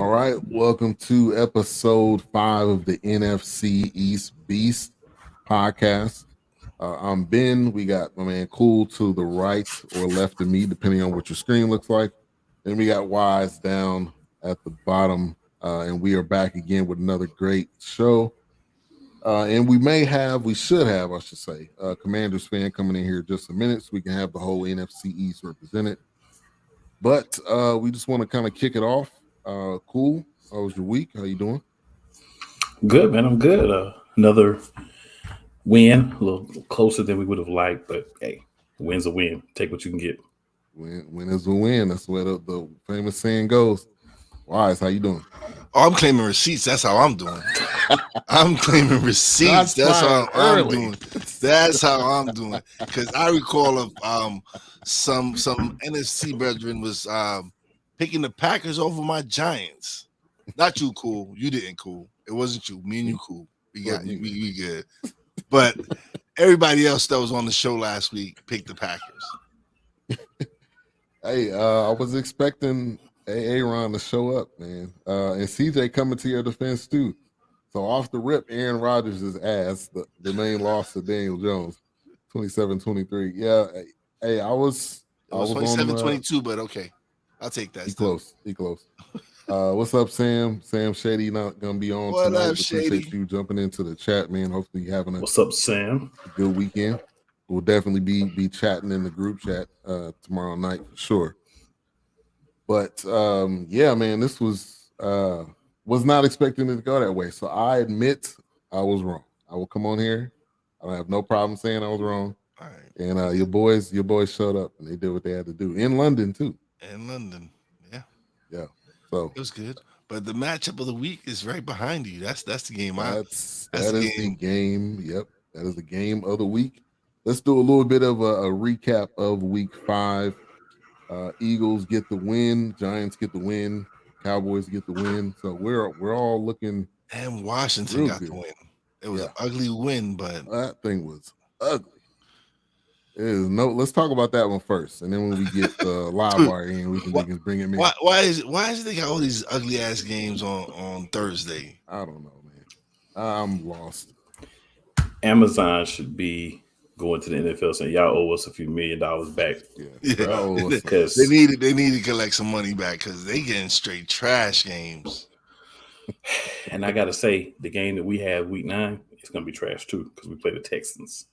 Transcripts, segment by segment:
All right, welcome to episode 5 of the NFC Beast podcast. I'm Ben. We got my man Cool to the right or left of me, depending on what your screen looks like. Then we got Wise down at the bottom, and we are back again with another great show. And we should have, I should say, Commanders fan coming in here in just a minute so we can have the whole NFC East represented. But we just want to kind of kick it off. Cool. How was your week? How you doing? Good, man. I'm good. Another win, a little closer than we would have liked, but hey, win's a win. Take what you can get. Win is a win. That's where the famous saying goes. Wise, how you doing? Oh, I'm claiming receipts. That's how I'm doing. I'm claiming receipts. That's how I'm doing. That's how I'm doing. Because I recall of some NFC brethren was picking the Packers over my Giants. Not you, Cool. You didn't, Cool. It wasn't you. Me and you, Cool. We got you. We good. But everybody else that was on the show last week picked the Packers. Hey, I was expecting Aaron to show up, man. And CJ coming to your defense too. So off the rip, Aaron Rodgers' ass, the main loss to Daniel Jones, 27-23. Yeah, hey, I was 27-22, but okay. I'll take that. He close. What's up, Sam? Sam Shady not gonna be on what tonight. Up, Shady? Appreciate you jumping into the chat, man. Hopefully you're having What's up, Sam? A good weekend. We'll definitely be chatting in the group chat tomorrow night for sure. But yeah, man, this was not expecting it to go that way. So I admit I was wrong. I will come on here. I don't have no problem saying I was wrong. All right. And your boys showed up and they did what they had to do in London too. In London, yeah. So it was good. But the matchup of the week is right behind you. That's the game. That is the game. Yep, that is the game of the week. Let's do a little bit of a recap of week 5. Eagles get the win, Giants get the win, Cowboys get the win. So we're all looking. And Washington got the win. It was an ugly win, but that thing was ugly. Let's talk about that one first, and then when we get the live wire in, we can bring him in. Why is it they got all these ugly ass games on Thursday? I don't know, man. I'm lost. Amazon should be going to the NFL saying y'all owe us a few $1 million back. Yeah. Because they need to collect some money back because they getting straight trash games. And I gotta say, the game that we have week 9 is gonna be trash too because we play the Texans.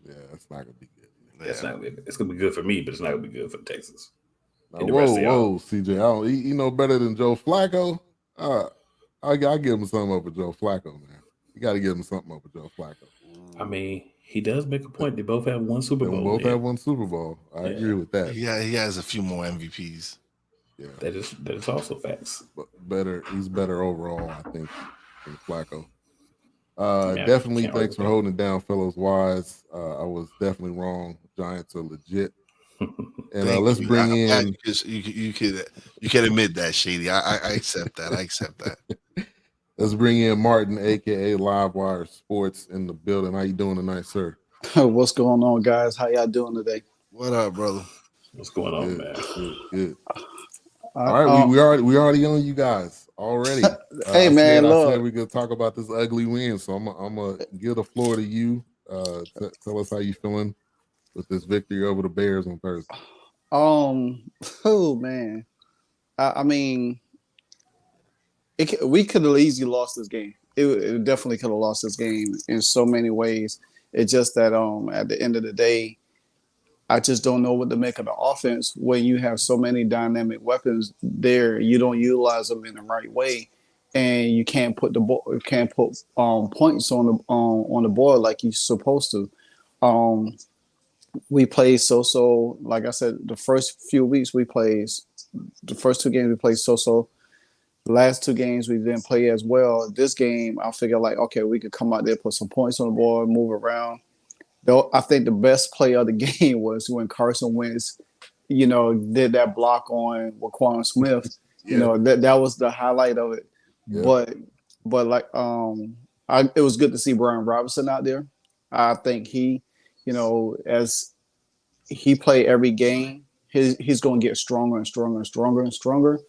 Yeah, it's not gonna be good. It's gonna be good for me, but it's not gonna be good for the Texans. Whoa, CJ, you know better than Joe Flacco. I give him something over Joe Flacco, man. You got to give him something over Joe Flacco. I mean, he does make a point. They both have one Super Bowl. Have one Super Bowl. I agree with that. Yeah, he has a few more MVPs. Yeah, that is also facts. But he's better overall, I think, than Flacco. Definitely thanks for holding it down, fellows. Wise. I was definitely wrong. Giants are legit. And let's bring in. You can admit that, Shady. I accept that. I accept that. Let's bring in Martin, aka Livewire Sports, in the building. How you doing tonight, sir? What's going on, guys? How y'all doing today? What up, brother? What's going on, man? Good. All right, we already on you guys already. Hey, man, look, I said we could talk about this ugly win, so I'm gonna give the floor to you. Tell us how you feeling with this victory over the Bears on Thursday. Oh man, I mean, we could have easily lost this game. It definitely could have lost this game in so many ways. It's just that at the end of the day, I just don't know what to make of the offense when you have so many dynamic weapons there. You don't utilize them in the right way, and you can't put points on the board like you're supposed to. We played so. Like I said, the first 2 games we played so. The last 2 games we didn't play as well. This game, I figured like, okay, we could come out there, put some points on the board, move around. Though I think the best play of the game was when Carson Wentz, did that block on Raquan Smith. Yeah. That was the highlight of it. Yeah. But like it was good to see Brian Robinson out there. I think he, as he play every game, he's going to get stronger and stronger and stronger and stronger.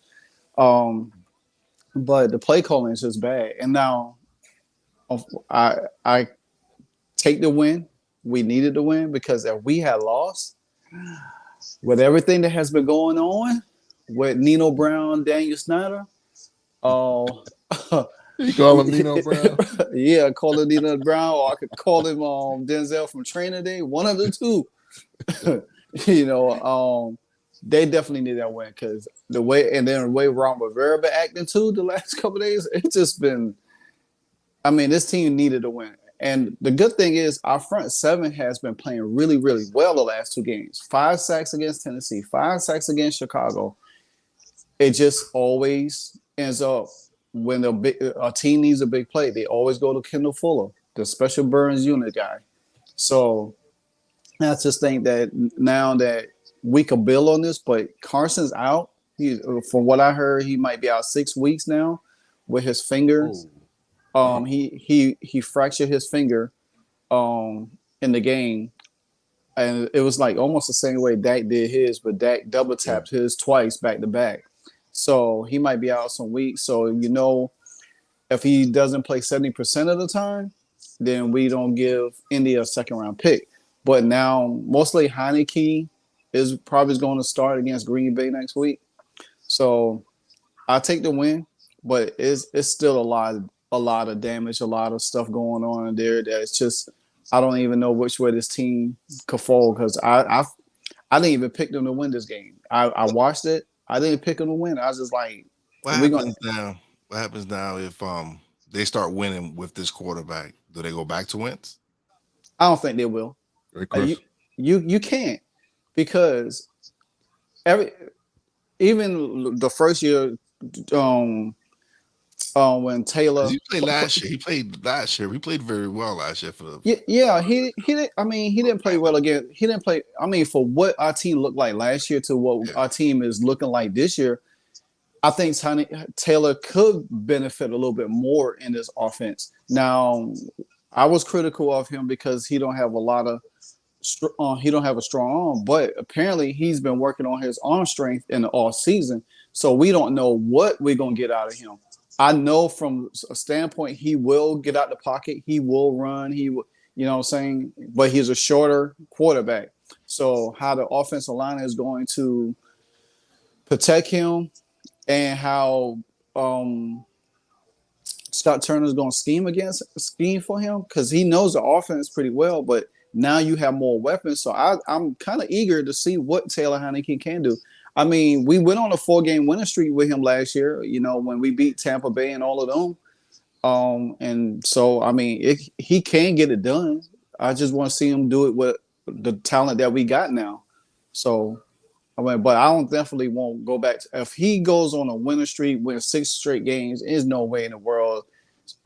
but the play calling is just bad. And now I take the win. We needed to win because if we had lost with everything that has been going on with Nino Brown, Daniel Snyder, oh, You call him Nino Brown? yeah, call him Nino Brown, or I could call him Denzel from Training Day. One of the two. They definitely need that win because the way Ron Rivera been acting too the last couple of days, it's just been. I mean, this team needed a win. And the good thing is our front seven has been playing really, really well the last two games. 5 sacks against Tennessee, 5 sacks against Chicago. It just always ends up when a team needs a big play, they always go to Kendall Fuller, the special Burns unit guy. So I just think that now that we could build on this, but Carson's out. From what I heard, he might be out 6 weeks now with his finger. He fractured his finger in the game, and it was like almost the same way Dak did his, but Dak double tapped his twice back to back. So he might be out some weeks. So if he doesn't play 70% of the time, then we don't give Indy a second round pick. But now mostly Heineke is probably going to start against Green Bay next week. So I take the win, but it's still a lot of damage, a lot of stuff going on in there that it's just I don't even know which way this team could fall because I didn't even pick them to win this game. I watched it. I didn't pick them to win. I was just like, what happens now? What happens now if they start winning with this quarterback? Do they go back to Wentz? I don't think they will. You can't because even the first year when Taylor he played last year. He played very well last year for the he didn't. I mean, he didn't play well again. He didn't play. I mean, for what our team looked like last year to what our team is looking like this year, I think Taylor could benefit a little bit more in this offense. Now, I was critical of him because he don't have a strong arm, but apparently he's been working on his arm strength in the off season. So we don't know what we're gonna get out of him. I know from a standpoint, he will get out the pocket. He will run. He will, you know what I'm saying? But he's a shorter quarterback. So how the offensive line is going to protect him and how Scott Turner is going to scheme for him because he knows the offense pretty well, but now you have more weapons. So I'm kind of eager to see what Taylor Heineke can do. I mean, we went on a 4-game winning streak with him last year, when we beat Tampa Bay and all of them. And so, I mean, he can get it done. I just want to see him do it with the talent that we got now. So, I mean, but I definitely won't go back. If he goes on a winning streak, win 6 straight games, there's no way in the world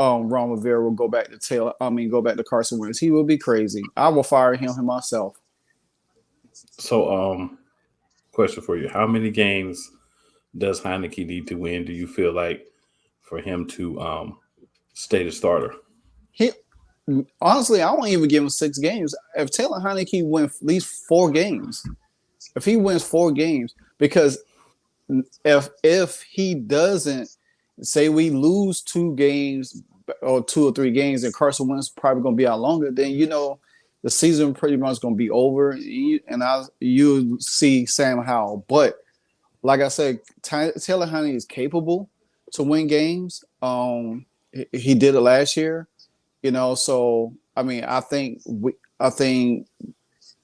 Ron Rivera will go back to Carson Wentz. He will be crazy. I will fire him myself. So, question for you: how many games does Heineke need to win? Do you feel like for him to stay the starter? Honestly, I won't even give him 6 games. If Taylor Heineke wins at least 4 games, if he wins 4 games, because if he doesn't, say we lose 2 games or 2 or 3 games, and Carson Wentz probably going to be out longer, then the season pretty much going to be over, and you see Sam Howell. But like I said, Taylor Heineke is capable to win games. He did it last year, So I mean, I think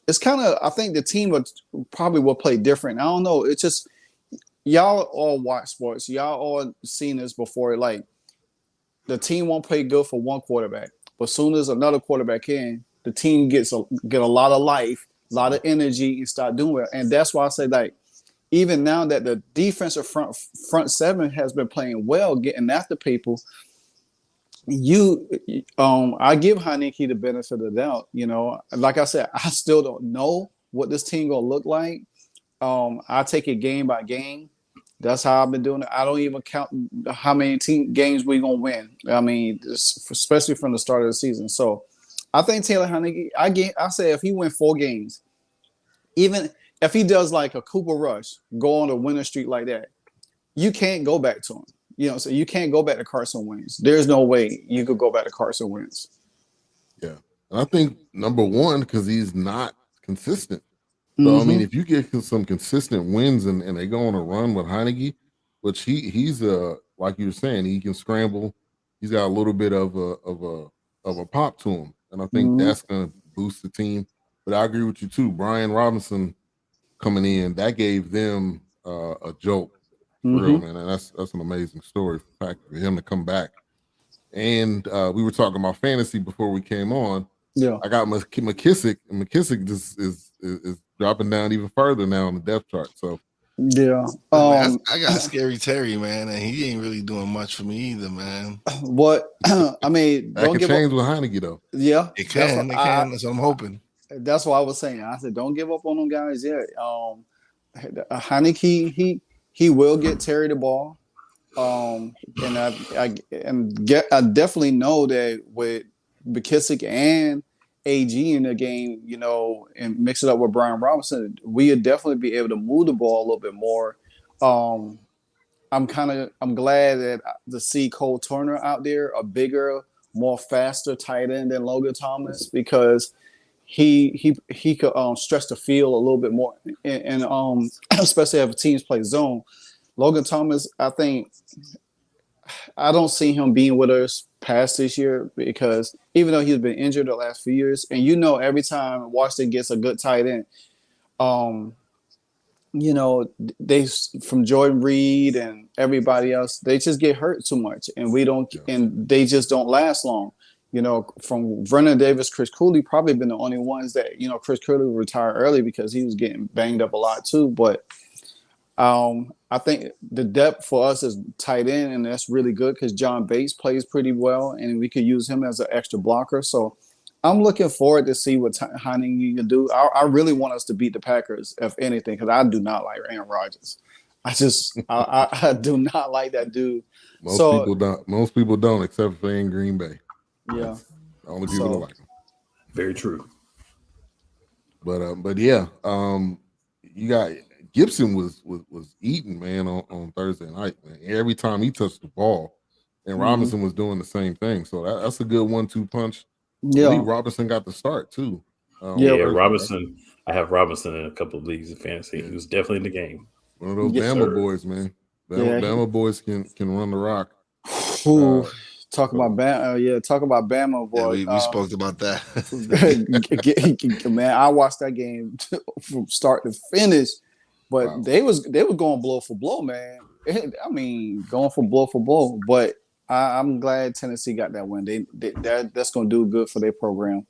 it's kind of. I think the team probably will play different. I don't know. It's just y'all all watch sports. Y'all all seen this before. Like the team won't play good for one quarterback, but as soon as another quarterback in, the team get a lot of life, a lot of energy, and start doing it. And that's why I say, like, even now that the defensive front seven has been playing well, getting after people, I give Heineke the benefit of the doubt. Like I said, I still don't know what this team gonna look like. I take it game by game. That's how I've been doing it. I don't even count how many games we gonna win. I mean, especially from the start of the season. So I think Taylor Heineke, I say if he win 4 games, even if he does like a Cooper Rush, go on a winning streak like that, you can't go back to him. So you can't go back to Carson Wentz. There's no way you could go back to Carson Wentz. Yeah. And I think number one, because he's not consistent. So, Mm-hmm. I mean, if you get some consistent wins and they go on a run with Heineke, which he's like you were saying, he can scramble. He's got a little bit of a pop to him. And I think that's going to boost the team. But I agree with you too. Brian Robinson coming in, that gave them a jolt. For real, man. And that's an amazing story for him to come back. And we were talking about fantasy before we came on. Yeah, I got McKissick, and McKissick just is dropping down even further now on the depth chart. So yeah. I got Scary Terry, man, and he ain't really doing much for me either, man. What I mean, that can change with Heineke though. Yeah, it can. That's what I'm hoping. That's what I was saying. I said, don't give up on them guys yet. Heineke, he will get Terry the ball. And I definitely know that with McKissick and AG in the game, and mix it up with Brian Robinson, we'd definitely be able to move the ball a little bit more. I'm glad that to see Cole Turner out there, a bigger, more faster tight end than Logan Thomas, because he could stretch the field a little bit more, and especially if teams play zone. Logan Thomas, I don't see him being with us past this year, because even though he's been injured the last few years, and every time Washington gets a good tight end, they from Jordan Reed and everybody else, they just get hurt too much, and and they just don't last long. From Vernon Davis, Chris Cooley probably been the only ones that Chris Cooley retired early because he was getting banged up a lot too, but. I think the depth for us is tight end, and that's really good because John Bates plays pretty well, and we could use him as an extra blocker. So I'm looking forward to see what Heineke can do. I really want us to beat the Packers, if anything, because I do not like Aaron Rodgers. I do not like that dude. Most people don't, except for in Green Bay. Yeah, that's the only people that like him. Very true. But yeah, you got. Gibson was eating, man, on Thursday night, man. Every time he touched the ball, and Robinson was doing the same thing. So that's a good 1-2 punch. Yeah, I believe Robinson got the start too. Robinson. Right? I have Robinson in a couple of leagues of fantasy. Yeah. He was definitely in the game. One of those Bama boys, man. Bama boys can run the rock. Talk about Bama, boy. Yeah, we spoke about that. Man, I watched that game from start to finish. But they was going blow for blow, man. Going for blow. But I'm glad Tennessee got that win. That's going to do good for their program.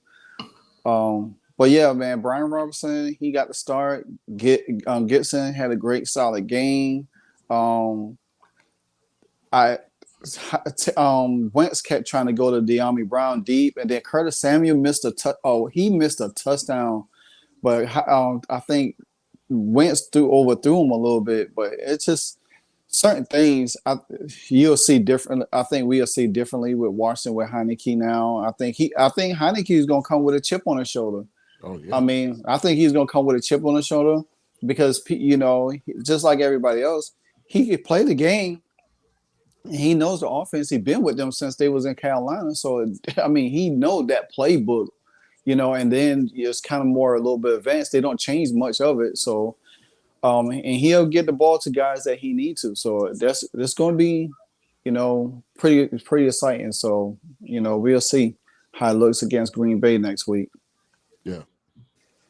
But yeah, man, Brian Robinson, he got the start. Gibson had a great, solid game. Wentz kept trying to go to De'Ami Brown deep, and then Curtis Samuel missed he missed a touchdown. But I think Wentz overthrew him a little bit, but it's just certain things you'll see different. I think we'll see differently with Washington with Heineke now. I think Heineke is gonna come with a chip on his shoulder. Oh yeah. I think he's gonna come with a chip on his shoulder because just like everybody else, he could play the game. And he knows the offense. He's been with them since they was in Carolina, so he knows that playbook. And then it's kind of more a little bit advanced. They don't change much of it. So, and he'll get the ball to guys that he needs to. So that's going to be, pretty exciting. So, we'll see how it looks against Green Bay next week. Yeah.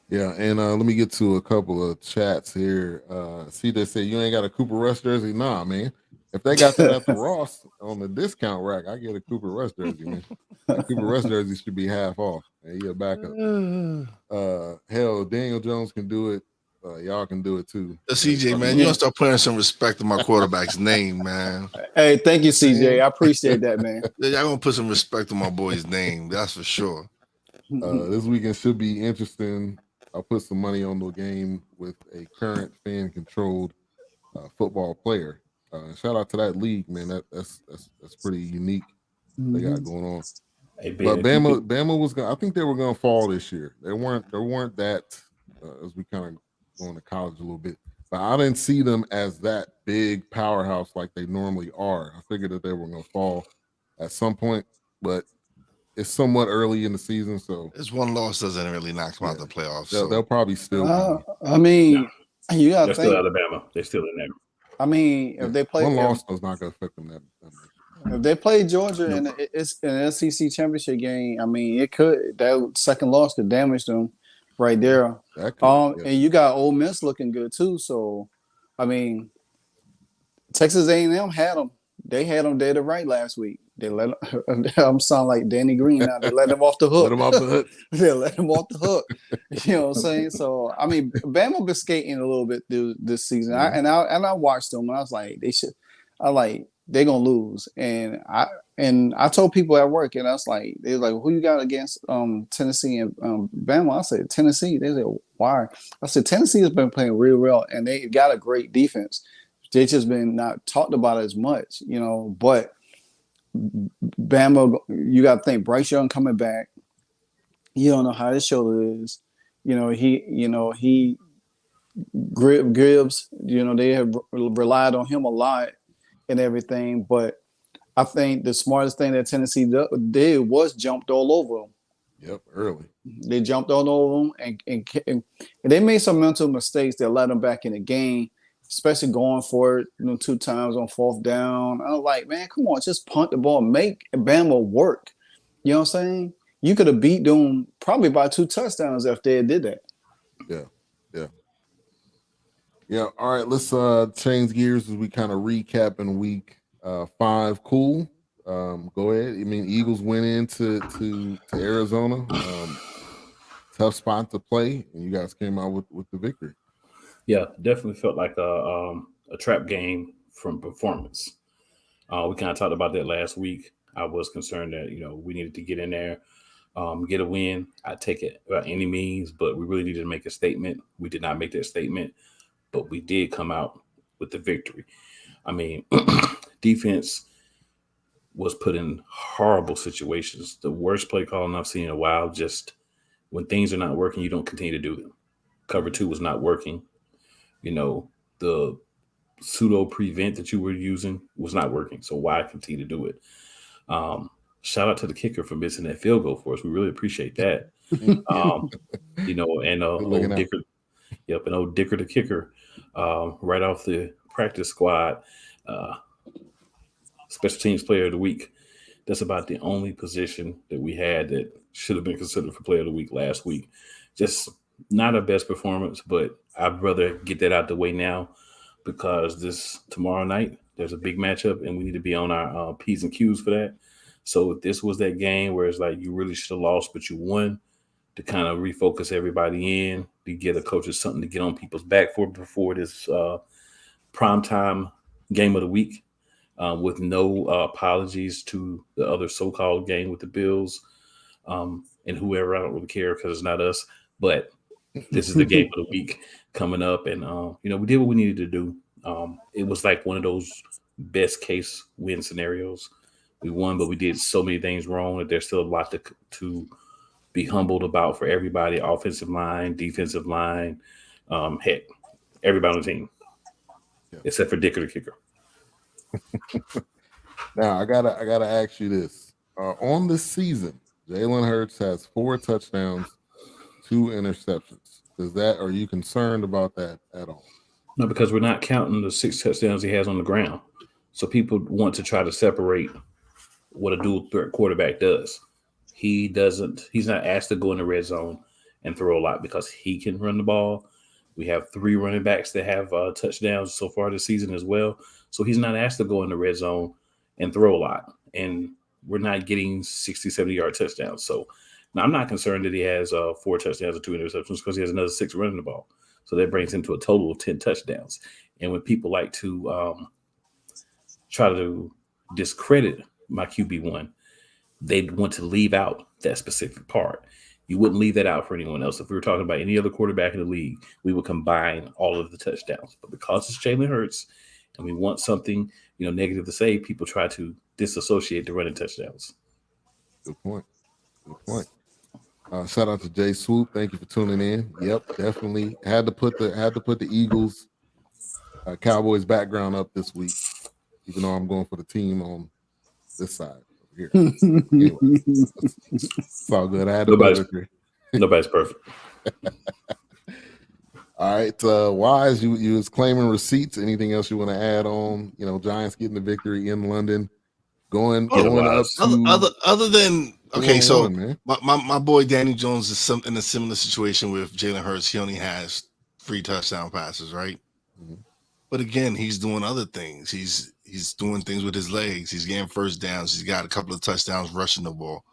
Yeah. And let me get to a couple of chats here. See, they say you ain't got a Cooper Rush jersey. Nah, man. If they got that at the Ross on the discount rack, I get a Cooper Rush jersey, man. Cooper Rush jersey should be half off. And you're back up. Hell, Daniel Jones can do it. Y'all can do it too. CJ, man, you gotta start putting some respect on my quarterback's name, man. Hey, thank you, CJ. I appreciate that, man. Y'all gonna put some respect on my boy's name, that's for sure. This weekend should be interesting. I'll put some money on the game with a current fan-controlled football player. Shout out to that league, man. That's pretty unique. They got going on. Hey, but Bama was gonna. I think they were gonna fall this year. They weren't that as we kind of going to college a little bit. But I didn't see them as that big powerhouse like they normally are. I figured that they were going to fall at some point, but it's somewhat early in the season, so this one loss doesn't really knock them out the playoffs. They'll probably still be. I mean, you got to They're still Alabama. They're still in there. I mean, if they play one loss, is not going to affect them that much. If they play Georgia in an SEC championship game, I mean, that second loss could damage them right there. And you got Ole Miss looking good too. So, I mean, Texas A&M had them. They had them dead to right last week. They let them, I'm sounding like Danny Green now. They let them off the hook. Let them off the hook. They let them off the hook. You know what I'm saying? So, I mean, Bama been skating a little bit this season. I watched them and I was like, they're gonna lose. And I told people at work, and I was like, they were like, who you got against Tennessee and Bama? I said, Tennessee. They said, why? I said, Tennessee has been playing really well, and they got a great defense. They just been not talked about as much, you know. But Bama, you got to think Bryce Young coming back. You don't know how his shoulder is. He Gibbs. You know, they have relied on him a lot and everything. But I think the smartest thing that Tennessee did was jumped all over them. Yep, early. They jumped all over them, and they made some mental mistakes that led them back in the game. Especially going for it, 2 times on 4th down. I was like, man, come on, just punt the ball, make Bama work. You know what I'm saying? You could have beat them probably by 2 touchdowns if they did that. Yeah. All right, let's change gears as we kind of recap in week 5. Cool. Go ahead. I mean, Eagles went into Arizona. Tough spot to play, and you guys came out with the victory. Yeah, definitely felt like a trap game from performance. We kind of talked about that last week. I was concerned that, we needed to get in there, get a win. I'd take it by any means, but we really needed to make a statement. We did not make that statement, but we did come out with the victory. I mean, defense was put in horrible situations. The worst play calling I've seen in a while. Just when things are not working, you don't continue to do them. Cover 2 was not working. The pseudo prevent that you were using was not working. So why continue to do it? Shout out to the kicker for missing that field goal for us. We really appreciate that. And old Dicker, and old Dicker the kicker, right off the practice squad, special teams player of the week. That's about the only position that we had that should have been considered for player of the week last week. Just not our best performance, but I'd rather get that out the way now because tomorrow night, there's a big matchup and we need to be on our P's and Q's for that. So if this was that game where it's like you really should have lost, but you won, to kind of refocus everybody in, to get the coaches something to get on people's back for before this primetime game of the week, with no apologies to the other so-called game with the Bills and whoever. I don't really care because it's not us, but this is the game of the week coming up. And, we did what we needed to do. It was like one of those best case win scenarios. We won, but we did so many things wrong that there's still a lot to be humbled about for everybody, offensive line, defensive line, heck, everybody on the team, except for Dicker the kicker. Now, I gotta ask you this. On this season, Jalen Hurts has 4 touchdowns, 2 interceptions. Are you concerned about that at all? No, because we're not counting the 6 touchdowns he has on the ground. So people want to try to separate what a dual threat quarterback does. He's not asked to go in the red zone and throw a lot because he can run the ball. We have 3 running backs that have touchdowns so far this season as well. So he's not asked to go in the red zone and throw a lot. And we're not getting 60, 70-yard touchdowns. So now I'm not concerned that he has 4 touchdowns and 2 interceptions because he has another 6 running the ball. So that brings him to a total of 10 touchdowns. And when people like to try to discredit my QB1, they want to leave out that specific part. You wouldn't leave that out for anyone else. If we were talking about any other quarterback in the league, we would combine all of the touchdowns. But because it's Jalen Hurts and we want something, negative to say, people try to disassociate the running touchdowns. Good point. Shout out to Jay Swoop. Thank you for tuning in. Yep, definitely had to put the Eagles Cowboys background up this week, even though I'm going for the team on this side over here. Anyway, it's all good. I had nobody's perfect. All right, Wise, you was claiming receipts. Anything else you want to add on? Giants getting the victory in London, going up to other than okay. So man. my boy Danny Jones is in a similar situation with Jalen Hurts. He only has 3 touchdown passes, right? Mm-hmm. But again, he's doing other things. He's doing things with his legs. He's getting first downs. He's got a couple of touchdowns rushing the ball.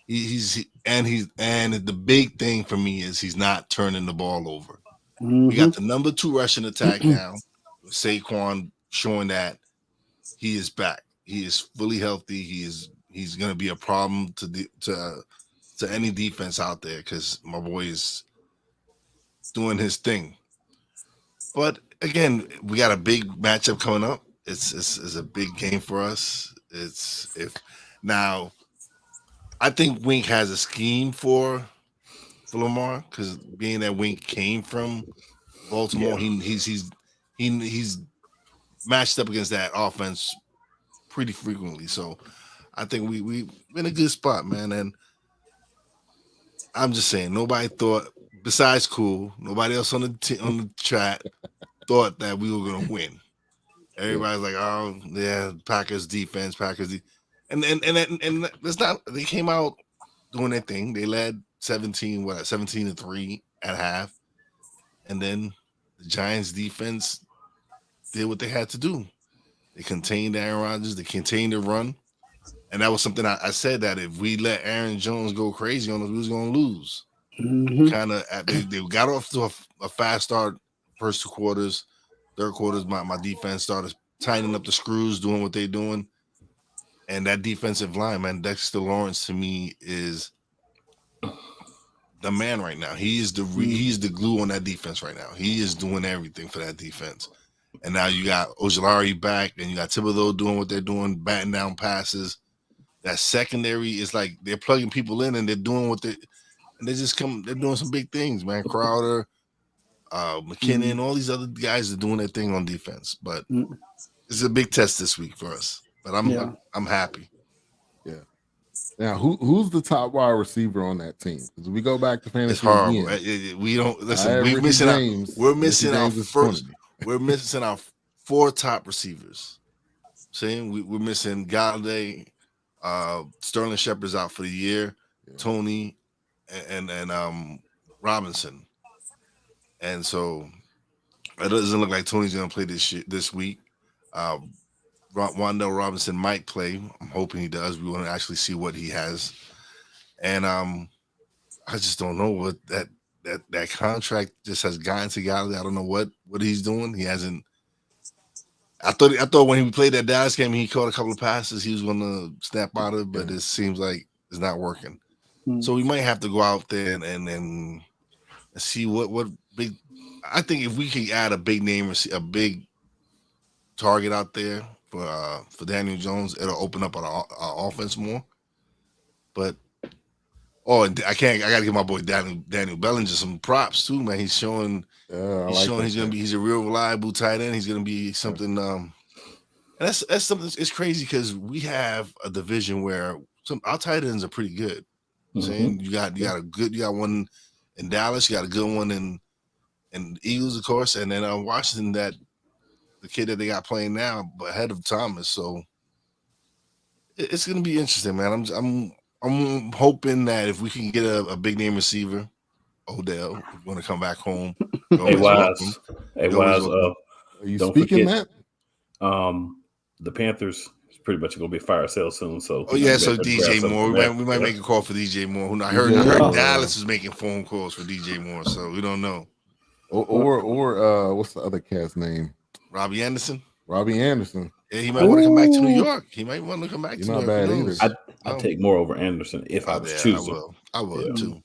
And the big thing for me is he's not turning the ball over. We got the number 2 rushing attack now. Saquon showing that he is back. He is fully healthy. He's going to be a problem to any defense out there because my boy is doing his thing. But again, we got a big matchup coming up. It's a big game for us. Now, I think Wink has a scheme for Lamar because being that Wink came from Baltimore, he's matched up against that offense pretty frequently. So I think we're in a good spot, man. And I'm just saying, nobody thought besides Cool, nobody else on the chat thought that we were gonna win. Everybody's like, oh yeah, Packers defense, and that's not. They came out doing their thing. They led 17-3 at half, and then the Giants defense did what they had to do. They contained Aaron Rodgers. They contained the run, and that was something I said that if we let Aaron Jones go crazy on us, we was gonna lose. Kind of, they got off to a fast start. First 2 quarters, third quarters, my defense started tightening up the screws, doing what they're doing. And that defensive line, man, Dexter Lawrence to me is the man right now. He's the glue on that defense right now. He is doing everything for that defense. And now you got Ojulari back, and you got Thibodeau doing what they're doing, batting down passes. That secondary is like they're plugging people in, and they're doing they're doing some big things, man. Crowder, McKinnon, all these other guys are doing their thing on defense. But it's a big test this week for us. But I'm happy. Yeah. Now, who's the top wide receiver on that team? Because we go back to fantasy. It's horrible. We don't listen. We're missing our first. We're missing our 4 top receivers. Saying we're missing Galladay, Sterling Shepard's out for the year, Tony, and Robinson. And so it doesn't look like Tony's going to play this week. Wan'Dale Robinson might play. I'm hoping he does. We want to actually see what he has. And I just don't know what that contract just has gotten to Galladay. I don't know what he's doing. He hasn't. I thought when he played that Dallas game, he caught a couple of passes. He was going to snap out of it, but it seems like it's not working. So we might have to go out there and see what big. I think if we can add a big name, a big target out there for Daniel Jones, it'll open up our offense more. But I gotta give my boy Daniel Bellinger some props too, man. He's showing he's a real reliable tight end. He's gonna be something. And that's something. It's crazy because we have a division where our tight ends are pretty good. Saying you got one in Dallas, you got a good one in Eagles, of course, and then Washington, that the kid that they got playing now, but ahead of Thomas. So it's gonna be interesting, man. I'm hoping that if we can get a big name receiver, Odell, want to come back home. Hey Wise, are you speaking that? The Panthers is pretty much going to be a fire sale soon. So so DJ Moore, we might make a call for DJ Moore. I heard Dallas is making phone calls for DJ Moore, so we don't know. Or what's the other cat's name? Robbie Anderson. Yeah, he might want to come back to New York. He might want to come back to New York. Not bad either. I'd take Moore over Anderson if I was choosing. I will too.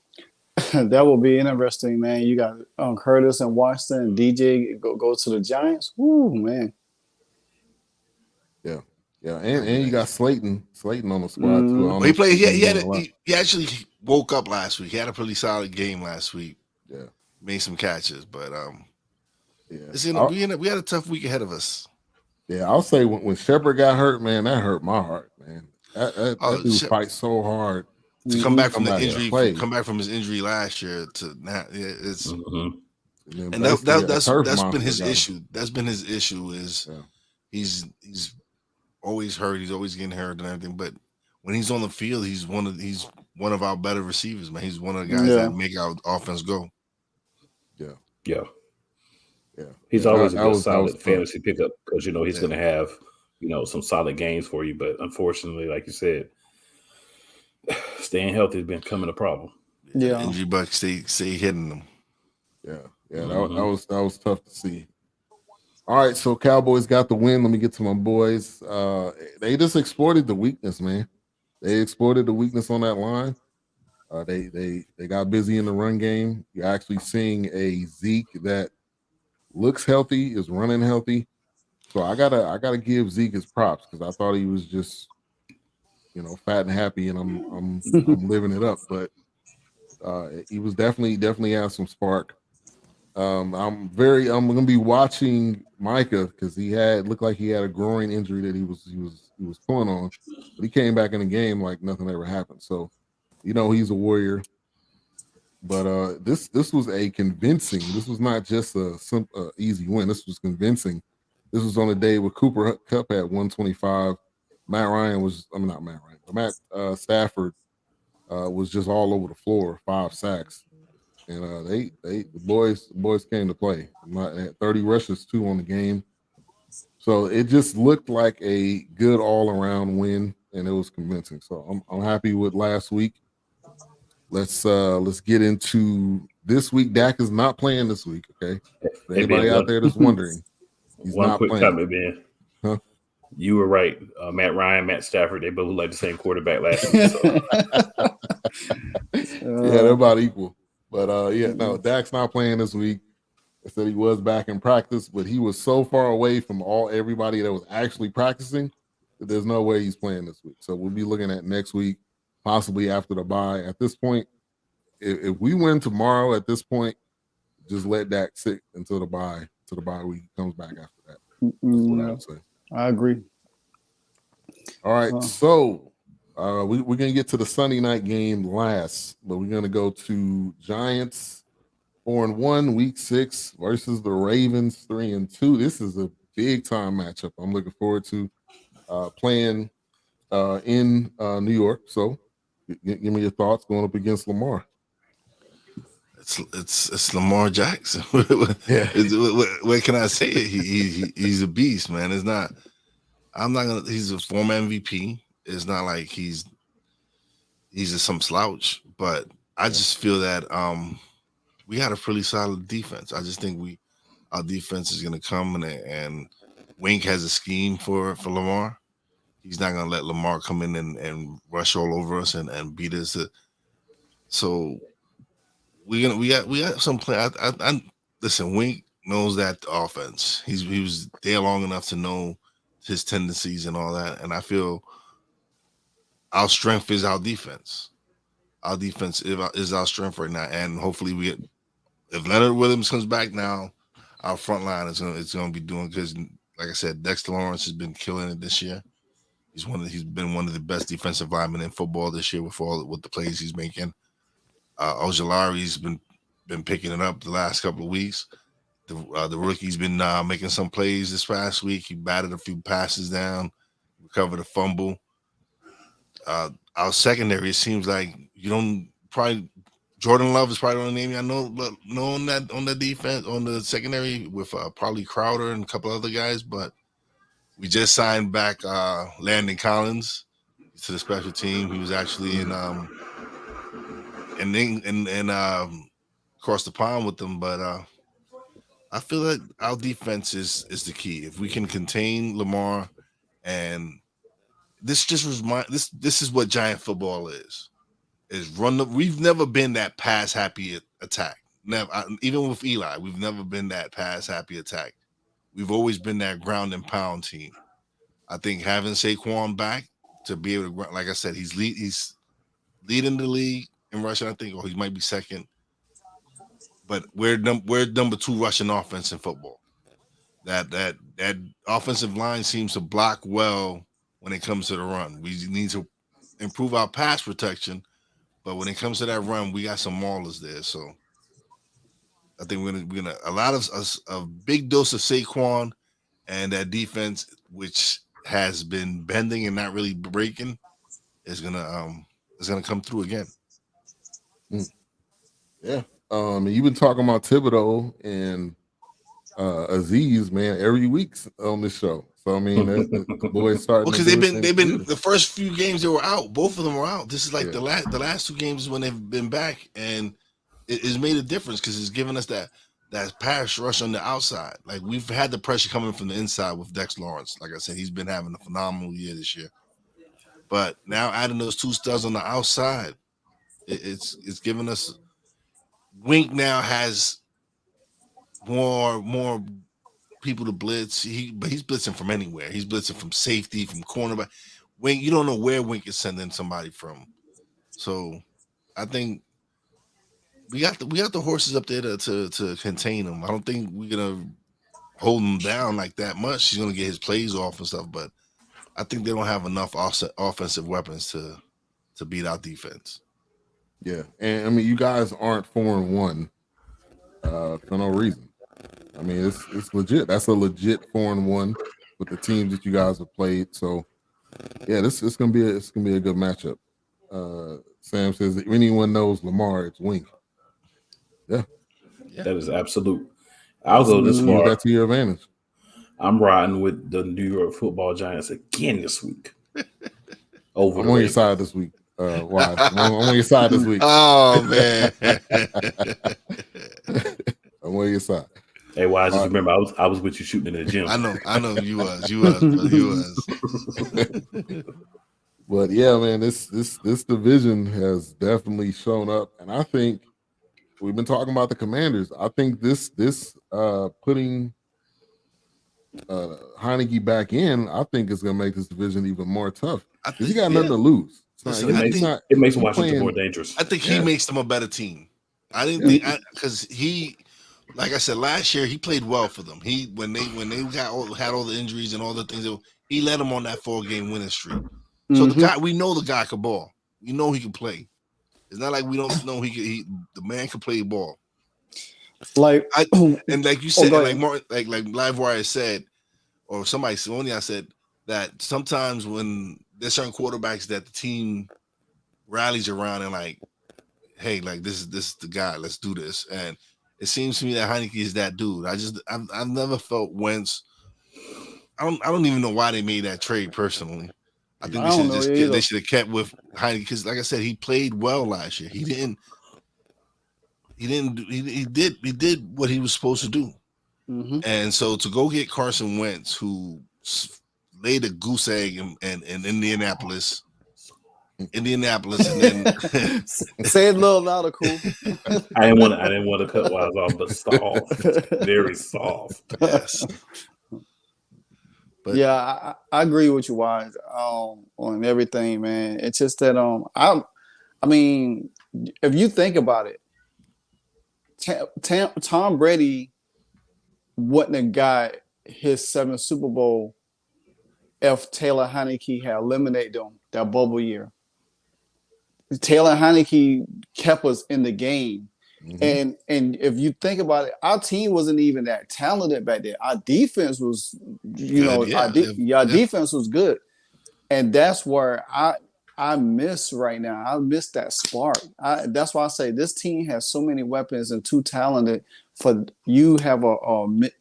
That will be interesting, man. You got Curtis and Washington and DJ go to the Giants. Woo, man. Yeah, and you got Slayton on the squad too. He played. He actually woke up last week. He had a pretty solid game last week. Yeah, made some catches, but Yeah, we had a tough week ahead of us. Yeah, I'll say when Shepard got hurt, man, that hurt my heart, man. That dude fights so hard to come back from the somebody injury, come back from his injury last year to now, it's and that's been his issue. That's been his issue is he's always hurt. He's always getting hurt and everything. But when he's on the field, he's one of our better receivers, man. He's one of the guys that make our offense go. Yeah. He's always a good solid fantasy pickup because he's going to have some solid games for you. But unfortunately, like you said, staying healthy has been becoming a problem. Yeah, injury bugs stay hitting them. Yeah, that was tough to see. All right, so Cowboys got the win. Let me get to my boys. They just exploited the weakness, man. They exploited the weakness on that line. They got busy in the run game. You're actually seeing a Zeke that looks healthy, is running healthy. So I gotta give Zeke his props because I thought he was just fat and happy, and I'm living it up. But he was definitely had some spark. I'm gonna be watching Micah because looked like he had a groin injury that he was pulling on, but he came back in the game like nothing ever happened. So he's a warrior. But this was a convincing. This was not just a simple easy win. This was convincing. This was on a day with Cooper Kupp at 125. Matt Stafford was just all over the floor, 5 sacks. And the boys came to play. Had 30 rushes, 2 on the game. So it just looked like a good all-around win, and it was convincing. So I'm happy with last week. Let's get into this week. Dak is not playing this week, okay? For anybody out there that's wondering, he's not playing. One quick comment, Ben. Huh? You were right. Matt Ryan, Matt Stafford, they both look like the same quarterback last week. So. Yeah, they're about equal. But Dak's not playing this week. I said he was back in practice, but he was so far away from everybody that was actually practicing that there's no way he's playing this week. So we'll be looking at next week, possibly after the bye. At this point, if we win tomorrow, at this point, just let Dak sit until the bye week comes back after that. That's what I would say. I agree. All right, so we're going to get to the Sunday night game last, but we're going to go to Giants 4-1, week 6 versus the Ravens 3-2. This is a big time matchup. I'm looking forward to playing in New York. So give me your thoughts going up against Lamar. It's Lamar Jackson. Yeah. What can I say? He's a beast, man. It's not. He's a former MVP. It's not like he's just some slouch. But I just feel that we had a pretty solid defense. I just think our defense is going to come and Wink has a scheme for Lamar. He's not going to let Lamar come in and rush all over us and beat us. So we got some play. Listen, Wink knows that offense. He was there long enough to know his tendencies and all that. And I feel our strength is our defense. Our defense is our strength right now. And hopefully if Leonard Williams comes back now, our front line is going to be doing, because like I said, Dexter Lawrence has been killing it this year. He's been one of the best defensive linemen in football this year with the plays he's making. Ojulari's been picking it up the last couple of weeks. The rookie's been making some plays this past week. He batted a few passes down, recovered a fumble. Our secondary, it seems like Jordan Love is probably the only name I know on the defense, on the secondary, with probably Crowder and a couple other guys. But we just signed back Landon Collins to the special team. He was actually in across the pond with them. But I feel like our defense is the key. If we can contain Lamar, and this is what Giant football is we've never been that pass happy attack. Never, even with Eli, we've never been that pass happy attack. We've always been that ground and pound team. I think having Saquon back to be able to, like I said, he's leading the league in rushing, I think, or he might be second. But we're number 2 rushing offense in football. That offensive line seems to block well when it comes to the run. We need to improve our pass protection, but when it comes to that run, we got some maulers there. So I think we're gonna a lot of a big dose of Saquon and that defense, which has been bending and not really breaking, is gonna come through again. Yeah. You've been talking about Thibodeau and Aziz, man, every week on this show. So I mean, the boys starting because they've been the first few games they were out. Both of them were out. This is like the last two games when they've been back, and it's made a difference because it's given us that pass rush on the outside. Like we've had the pressure coming from the inside with Dex Lawrence. Like I said, he's been having a phenomenal year this year. But now adding those two studs on the outside, it's given us. Wink now has more people to blitz. But he's blitzing from anywhere. He's blitzing from safety, from cornerback. Wink, you don't know where Wink is sending somebody from. So I think we got the horses up there to contain him. I don't think we're gonna hold him down like that much. He's gonna get his plays off and stuff, but I think they don't have enough offensive weapons to beat our defense. Yeah, and I mean, you guys aren't 4-1 for no reason. I mean, it's legit. That's a legit 4-1 with the teams that you guys have played. So, yeah, it's gonna be a good matchup. Sam says, if anyone knows Lamar, it's Wink. Yeah, that is absolute. I'll go this far. That's to your advantage. I'm riding with the New York Football Giants again this week. I'm on your side this week. Why? I'm on your side this week. Oh man, I'm on your side. Hey, why? Just remember, I was with you shooting in the gym. I know you was. But yeah, man, this division has definitely shown up, and I think we've been talking about the Commanders. I think this putting Heineke back in, I think is going to make this division even more tough. He got nothing to lose. It makes Washington more dangerous. I think he makes them a better team. I didn't think because he, like I said last year, he played well for them. He when they had all the injuries and all the things, he led them on that 4-game winning streak. So we know the guy can ball. We know he can play. It's not like we don't know the man can play ball. And like you said, like Livewire said, or somebody said that sometimes when there's certain quarterbacks that the team rallies around and like, hey, like this is the guy, let's do this. And it seems to me that Heineke is that dude. I've never felt Wentz. I don't even know why they made that trade personally. I think they should have kept with Heineke because, like I said, he played well last year. He did what he was supposed to do. Mm-hmm. And so to go get Carson Wentz, who laid a goose egg in Indianapolis, and then say it a little louder, cool. I didn't want to cut Wise off, but soft, very soft. Yes. But yeah, I agree with you, Wise, on everything, man. It's just that I mean, if you think about it, Tom Brady wouldn't have got his 7th Super Bowl if Taylor Heineke had eliminated them that bubble year. Taylor Heineke kept us in the game. Mm-hmm. And if you think about it, our team wasn't even that talented back then. Our defense was, our defense was good. And that's where I miss right now. I miss that spark. That's why I say this team has so many weapons and too talented for you have an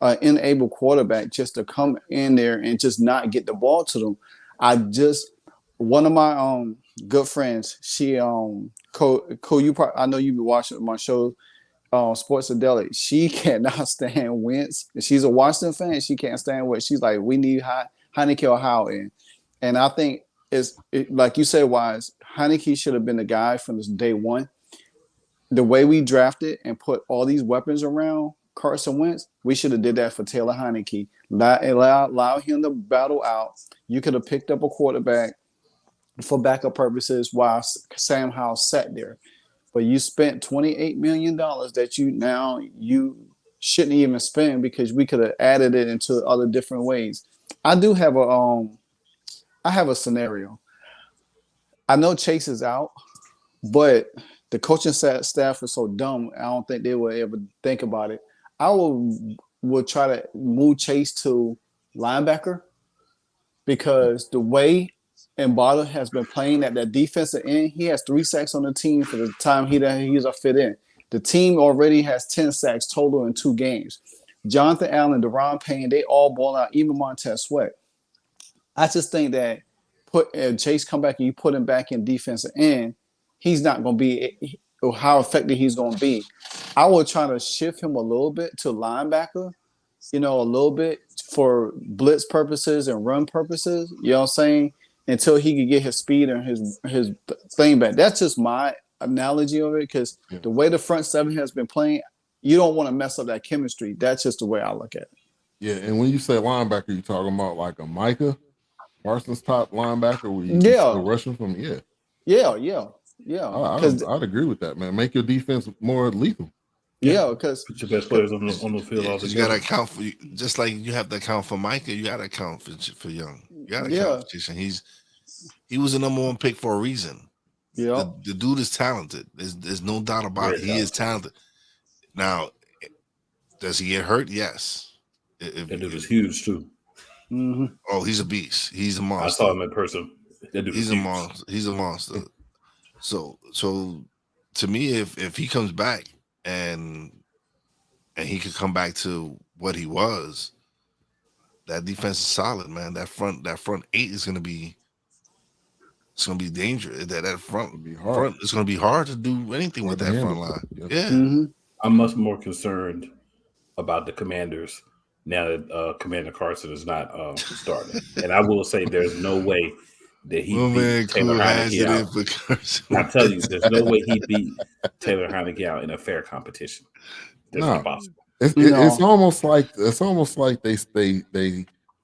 unable quarterback just to come in there and just not get the ball to them. One of my good friends, she I know you've been watching my show, Sports Adelic. She cannot stand Wentz. She's a Washington fan. She can't stand Wentz. She's like, we need Heineke or Howell. And I think like you said, Wise, Heineke should have been the guy from day one. The way we drafted and put all these weapons around Carson Wentz, we should have did that for Taylor Heineke. Allow him to battle out. You could have picked up a quarterback for backup purposes while Sam Howell sat there. But you spent $28 million that you shouldn't even spend because we could have added it into other different ways. I do have a scenario. I know Chase is out, but the coaching staff is so dumb. I don't think they will ever think about it. I will try to move Chase to linebacker because the way Mbata has been playing at that defensive end, he has 3 sacks on the team for the time he's a fit in. The team already has 10 sacks total in 2 games. Jonathan Allen, Deron Payne, they all ball out, even Montez Sweat. I just think that Chase come back and you put him back in defensive end, he's not going to be how effective he's going to be. I will try to shift him a little bit to linebacker, a little bit for blitz purposes and run purposes, you know what I'm saying, until he can get his speed and his thing back. That's just my analogy of it because the way the front seven has been playing, you don't want to mess up that chemistry. That's just the way I look at it. Yeah, and when you say linebacker, you talking about like a Micah Parsons top linebacker where you still rushing from? Yeah. I'd agree with that, man. Make your defense more lethal. Yeah, because put your best players on the field. You got to account for just like you have to account for Micah. You got to account for Young. You got to account for Jason. He was the number 1 pick for a reason. Yeah, the dude is talented. There's no doubt about it. He is talented. Now, does he get hurt? Yes. That dude is huge too. Mm-hmm. Oh, he's a beast. He's a monster. I saw him in person. He's a monster. He's a monster. So to me, if he comes back and he could come back to what he was, that defense is solid, man. That front 8 is gonna be dangerous. That front would be hard. It's gonna be hard to do anything with that front line. Yeah. Mm-hmm. I'm much more concerned about the Commanders now that Commander Carson is not starting. And I will say there's no way that he beat Taylor Heineke out. I tell you, there's no way he beat Taylor Heineke out in a fair competition. That's not possible. It's almost like they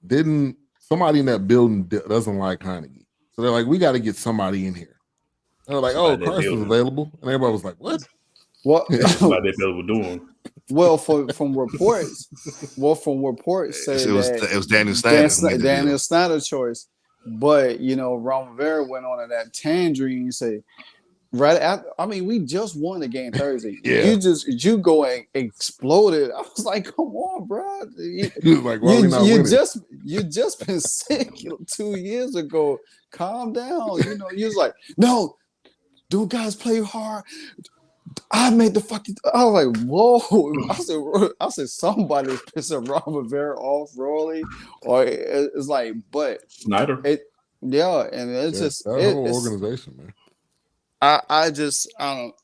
didn't. Somebody in that building doesn't like Heineke, so they're like, we got to get somebody in here. They're like, Carson's available, and everybody was like, what? What? Somebody available doing. Well, from reports said it was Daniel Snyder. Daniel Snyder choice. But Ron Rivera went on that tangerine and said, right after, we just won the game Thursday. Yeah. You go and exploded. I was like, come on, bro. You just been sick 2 years ago. Calm down. You was like, no, do guys play hard? I made the fucking. I was like, whoa! I said somebody was pissing Ron Rivera off, Rolly, or it's like, but Snyder. And it's just that whole organization, man.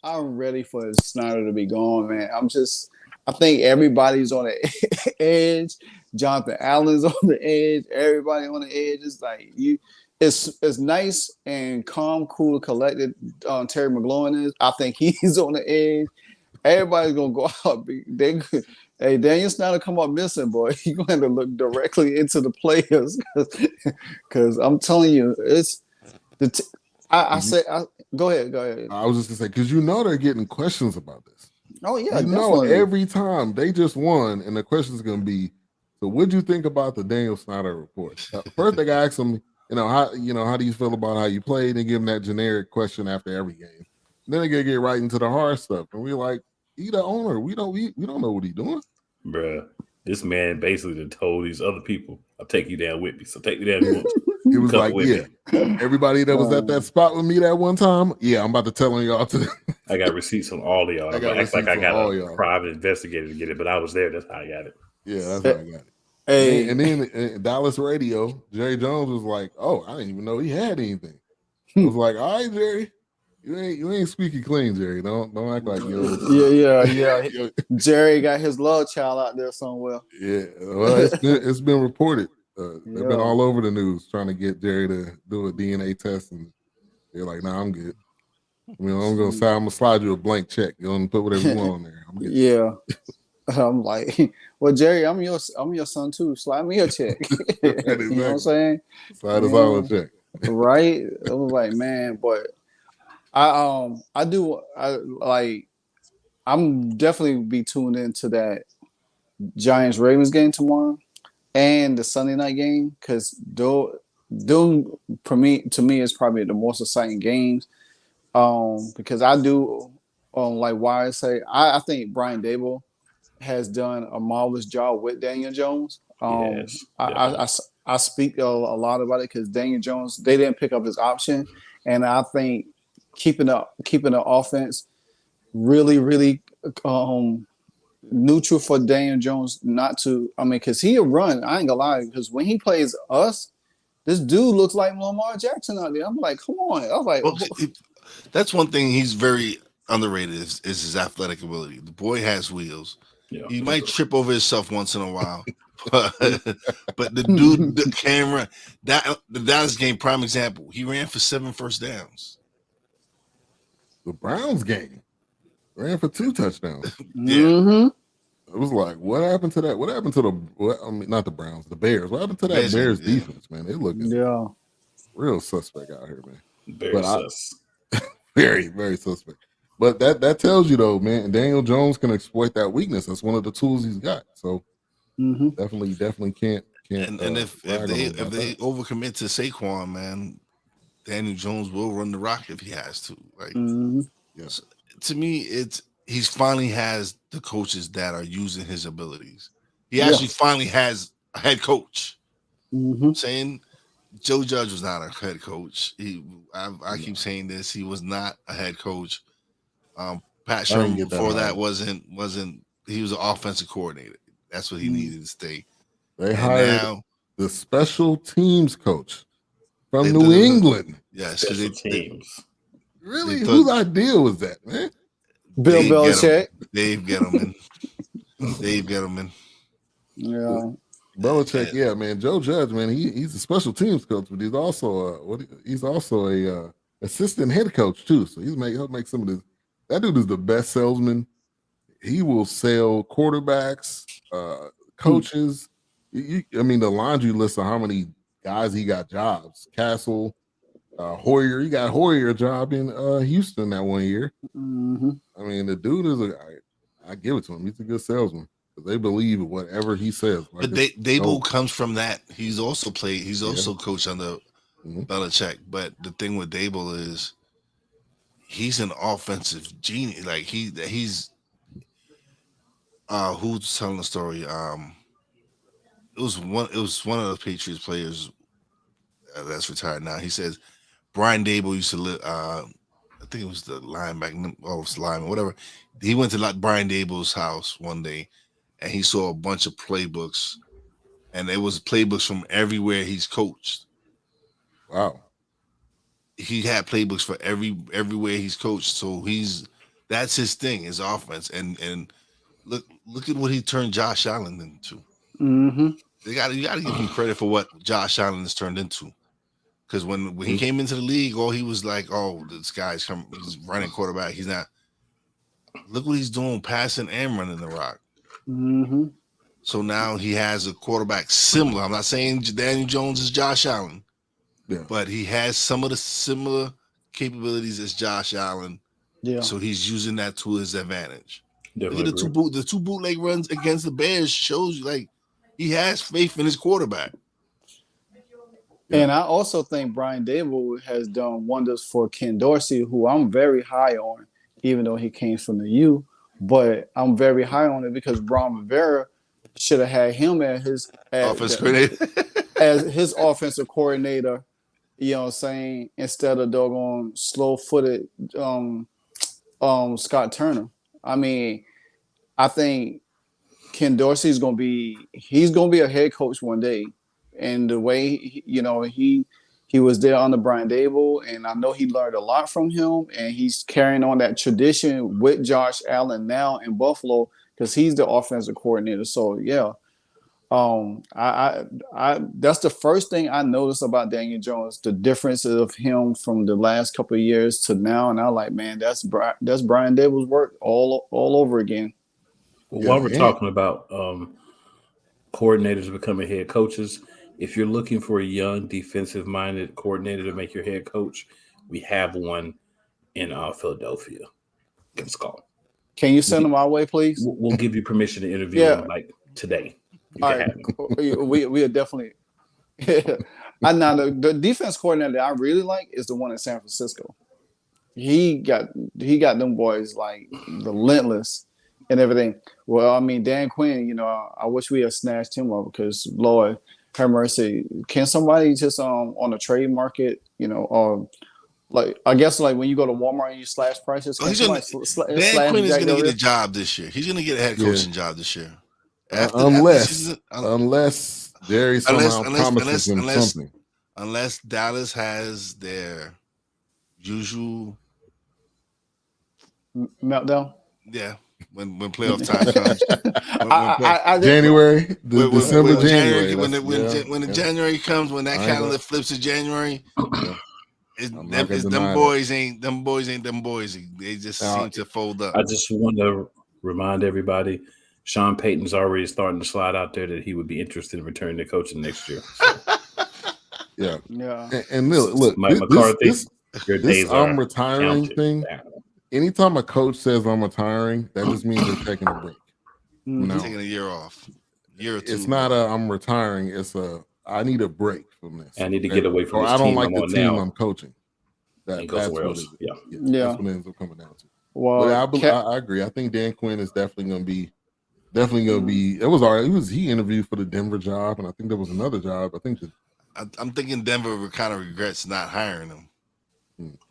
I'm ready for Snyder to be gone, man. I think everybody's on the edge. Jonathan Allen's on the edge. Everybody on the edge. It's like you. It's nice and calm, cool, collected. Terry McLaurin is. I think he's on the edge. Everybody's gonna go out. Hey, Daniel Snyder come up missing, boy. You're gonna have to look directly into the players because I'm telling you, it's the. Go ahead. I was just gonna say because they're getting questions about this. Oh yeah, every time they just won, and the question's gonna be, so what'd you think about the Daniel Snyder report? First, they gotta ask him. How do you feel about how you played? And give him that generic question after every game. And then they gotta get right into the hard stuff. And we're like, he the owner. We don't know what he's doing. Bruh, this man basically told these other people, I'll take you down with me. So take me down once. It was like, everybody that was at that spot with me that one time, I'm about to tell on y'all too. I got receipts on all of y'all. I got a private investigator to get it, but I was there. That's how I got it. Yeah, that's how I got it. Hey. And then Dallas radio, Jerry Jones was like, "Oh, I didn't even know he had anything." I was like, "All right, Jerry, you ain't squeaky clean, Jerry. Don't act like you." Yeah. Jerry got his love child out there somewhere. Yeah, well, it's been reported. They've been all over the news trying to get Jerry to do a DNA test, and they're like, "Nah, I'm good. I'm gonna slide you a blank check. You want to put whatever you want on there." I'm good. Yeah. I'm like, well, Jerry, I'm your son too. Slide me a check. You know what I'm saying? Slide us all a check. Right? I was like, man, but I'm definitely be tuned into that Giants Ravens game tomorrow and the Sunday night game, because those to me is probably the most exciting games. Because I do like why I say I think Brian Dable has done a marvelous job with Daniel Jones. Yes, I speak a lot about it because Daniel Jones, they didn't pick up his option, and I think keeping the offense really neutral for Daniel Jones not to. I mean, because he'll run. I ain't gonna lie, because when he plays us, this dude looks like Lamar Jackson out there. I'm like, come on. I was like, Well, that's one thing he's very underrated is his athletic ability. The boy has wheels. yeah. He might trip over himself once in a while, but the dude, the camera, the Dallas game, prime example. He ran for 7 first downs. The Browns game ran for 2 touchdowns. Yeah. Mm-hmm. It was like, what happened to that? What happened to not the Browns, the Bears? What happened to that Bears defense, man? They looking real suspect out here, man. Very sus. Very, very suspect. But that tells you though, man, Daniel Jones can exploit that weakness. That's one of the tools he's got. So definitely can't. And if they overcommit to Saquon, man, Daniel Jones will run the rock if he has to. Like, yes. To me, he's finally has the coaches that are using his abilities. He actually finally has a head coach. Saying Joe Judge was not a head coach. I keep saying this. He was not a head coach. Pat Sherman before that wasn't. He was an offensive coordinator. That's what he needed to stay. They hired the special teams coach from New England. Yes, special teams. Really? Whose idea was that, man? Bill Belichick. Dave Gettleman. Yeah. Belichick, yeah, man. Joe Judge, man, he's a special teams coach, but he's also a assistant head coach too. So he'll make some of this. That dude is the best salesman. He will sell quarterbacks, coaches. I mean, the laundry list of how many guys he got jobs. Castle, Hoyer. He got Hoyer a job in Houston that one year. I mean, the dude I give it to him. He's a good salesman. They believe whatever he says. Like, but Dable comes from that. He's also played. He's also coached under Belichick. But the thing with Dable is he's an offensive genius. Like he's who's telling the story? It was one of the Patriots players that's retired now. He says Brian Dable used to live. I think it was the linebacker, lineman, whatever. He went to Brian Dable's house one day, and he saw a bunch of playbooks, and it was playbooks from everywhere he's coached. Wow. He had playbooks for everywhere he's coached. So that's his thing, his offense. And look at what he turned Josh Allen into. You got to give him credit for what Josh Allen has turned into. Because when he came into the league, he was like, this guy's he's running quarterback. He's not. Look what he's doing, passing and running the rock. So now he has a quarterback similar. I'm not saying Daniel Jones is Josh Allen, but he has some of the similar capabilities as Josh Allen. Yeah. So he's using that to his advantage. Look at the two bootleg runs against the Bears shows you like he has faith in his quarterback. And I also think Brian Dable has done wonders for Ken Dorsey, who I'm very high on, even though he came from the U. But I'm very high on it because Ron Rivera should have had him as his offensive coordinator. You know what I'm saying? Instead of doggone slow-footed Scott Turner. I mean, I think Ken Dorsey's gonna be a head coach one day. And the way he was there under Brian Dable, and I know he learned a lot from him, and he's carrying on that tradition with Josh Allen now in Buffalo because he's the offensive coordinator. So yeah, I that's the first thing I noticed about Daniel Jones, the difference of him from the last couple of years to now, and I'm like, man, that's Brian Dable's work all over again. Well, while we're talking about coordinators becoming head coaches. If you're looking for a young defensive-minded coordinator to make your head coach, we have one in Philadelphia. It's called. Can you send them our way, please? We'll give you permission to interview him. Like today. All right, we are definitely. I know the defense coordinator that I really like is the one in San Francisco. He got them boys like relentless and everything. Well, I mean, Dan Quinn, I wish we had snatched him up because Lord have mercy. Can somebody just on the trade market, like I guess like when you go to Walmart and you slash prices, can Dan Quinn is going to get a job this year. He's going to get a head coaching job this year. Unless Jerry somehow promises him something. Unless Dallas has their usual meltdown. Yeah, when playoff time comes. January, December, January. When the January comes, when that calendar flips to January, them boys ain't them boys. They just seem to fold up. I just want to remind everybody, Sean Payton's already starting to slide out there that he would be interested in returning to coaching next year. So. Yeah. And look, Mike McCarthy, this I'm retiring thing. Anytime a coach says I'm retiring, that just means they're taking a break. Taking a year off. Year or two. It's not I'm retiring. It's I need a break from this. I need to get away from this I don't team like I'm the on team now. I'm coaching. That's what it is. Yeah. That's what it ends up coming down to. Well, I agree. I think Dan Quinn is definitely going to be. It was all right. He interviewed for the Denver job, and I think there was another job. I'm thinking Denver kind of regrets not hiring him.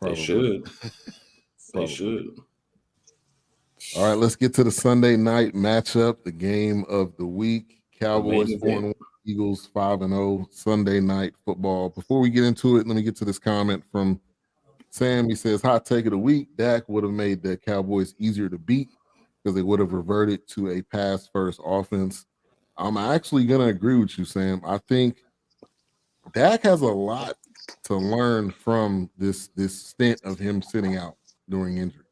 They should. They should. All right, let's get to the Sunday night matchup, the game of the week. Cowboys 4-1, Eagles 5-0, Sunday night football. Before we get into it, let me get to this comment from Sam. He says, hot take of the week, Dak would have made the Cowboys easier to beat because they would have reverted to a pass-first offense. I'm actually going to agree with you, Sam. I think Dak has a lot to learn from this stint of him sitting out during injury.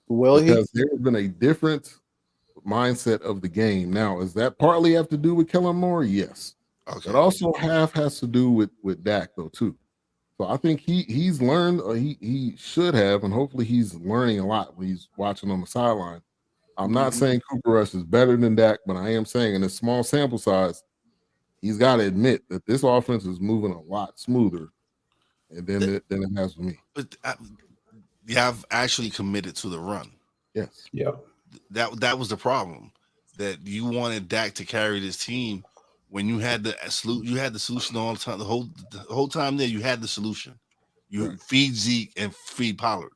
Because there's been a different mindset of the game. Now, does that partly have to do with Kellen Moore? Yes. Okay. It also half has to do with Dak, though, too. So I think he's learned, or he should have, and hopefully he's learning a lot when he's watching on the sideline. I'm not saying Cooper Rush is better than Dak, but I am saying in a small sample size, he's got to admit that this offense is moving a lot smoother than it has for me. But you have actually committed to the run. Yes. Yeah. That was the problem. That you wanted Dak to carry this team when you had the solution all the time. The whole time there, you had the solution. You feed Zeke and feed Pollard.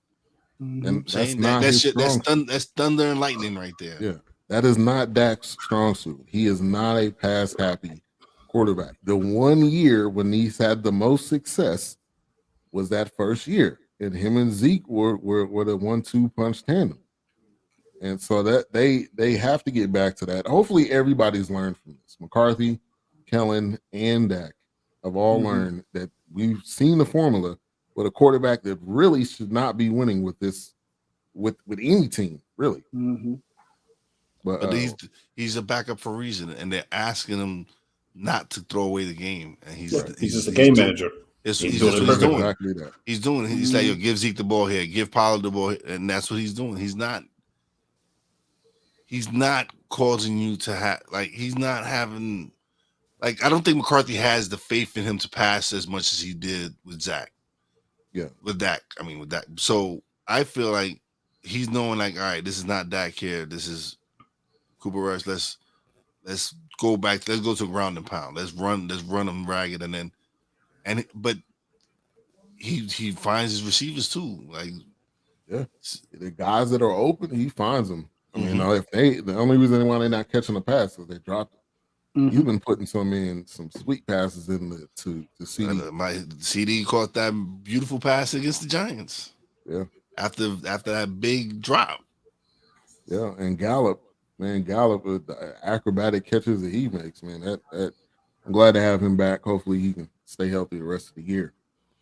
And that's thunder and lightning right there. Yeah. That is not Dak's strong suit. He is not a pass happy quarterback. The 1 year when he's had the most success was that first year. And him and Zeke were the 1-2 punch tandem. And so that they have to get back to that. Hopefully everybody's learned from this. McCarthy, Kellen, and Dak have all learned that we've seen the formula with a quarterback that really should not be winning with any team, really. But he's a backup for a reason, and they're asking him not to throw away the game. And he's just a game manager. He's doing exactly that. He's doing it. He's like, give Zeke the ball here, give Pollard the ball here, and that's what he's doing. He's not causing you to have he's not having I don't think McCarthy has the faith in him to pass as much as he did with Zach. Yeah. With Dak. So I feel like he's knowing all right, this is not Dak here. This is Cooper Rush. Let's go back. Let's go to ground and pound. Let's run them ragged but he finds his receivers too. The guys that are open, he finds them. I mean, the only reason why they're not catching the pass is they dropped it. You've been putting some sweet passes in to CD. My CD caught that beautiful pass against the Giants. Yeah. After that big drop. Yeah, and Gallup with the acrobatic catches that he makes, man. That I'm glad to have him back. Hopefully he can stay healthy the rest of the year.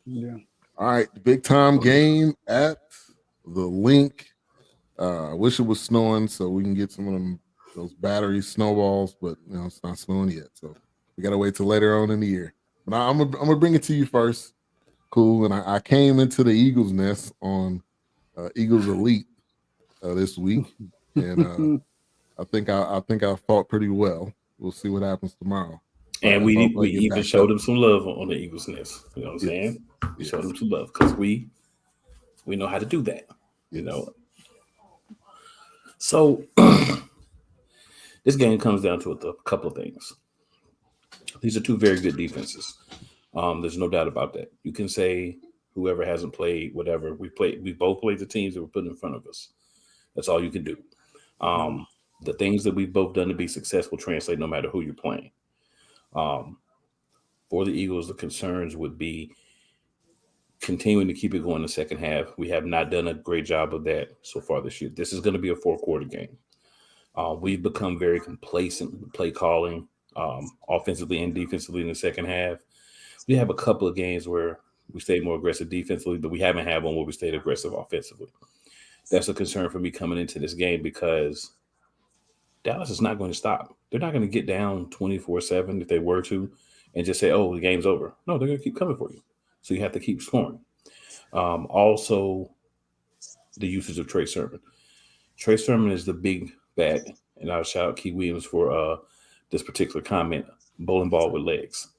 Yeah. All right, the big time game at the Link. I wish it was snowing so we can get some of those battery snowballs, but it's not snowing yet. So we gotta wait till later on in the year. But I'm gonna bring it to you first. Cool. And I came into the Eagles nest on Eagles Elite this week, and I think I fought pretty well. we'll see what happens tomorrow. And we even showed them some love on the Eagles Nest. You know what I'm saying? We showed them some love because we know how to do that. You know. So this game comes down to a couple of things. These are two very good defenses. There's no doubt about that. You can say whoever hasn't played, whatever we both played the teams that were put in front of us. That's all you can do. The things that we've both done to be successful translate no matter who you're playing. For the Eagles, the concerns would be continuing to keep it going in the second half. We have not done a great job of that so far this year. This is going to be a 4-quarter game. We've become very complacent with play calling, offensively and defensively in the second half. We have a couple of games where we stayed more aggressive defensively, but we haven't had one where we stayed aggressive offensively. That's a concern for me coming into this game because Dallas is not going to stop. They're not going to get down 24-7 if they were to and just say, oh, the game's over. No, they're going to keep coming for you. So you have to keep scoring. Also, the usage of Trey Sermon. Trey Sermon is the big bat, and I'll shout out Key Williams for this particular comment, bowling ball with legs.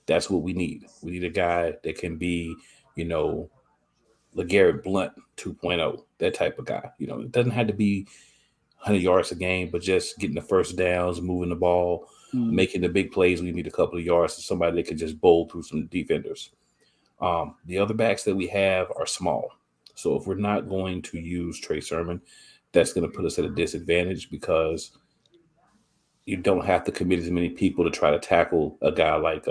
That's what we need. We need a guy that can be, LeGarrette Blount 2.0, that type of guy. It doesn't have to be 100 yards a game, but just getting the first downs, moving the ball, making the big plays. We need a couple of yards to somebody that can just bowl through some defenders. The other backs that we have are small. So if we're not going to use Trey Sermon, that's going to put us at a disadvantage because you don't have to commit as many people to try to tackle a guy like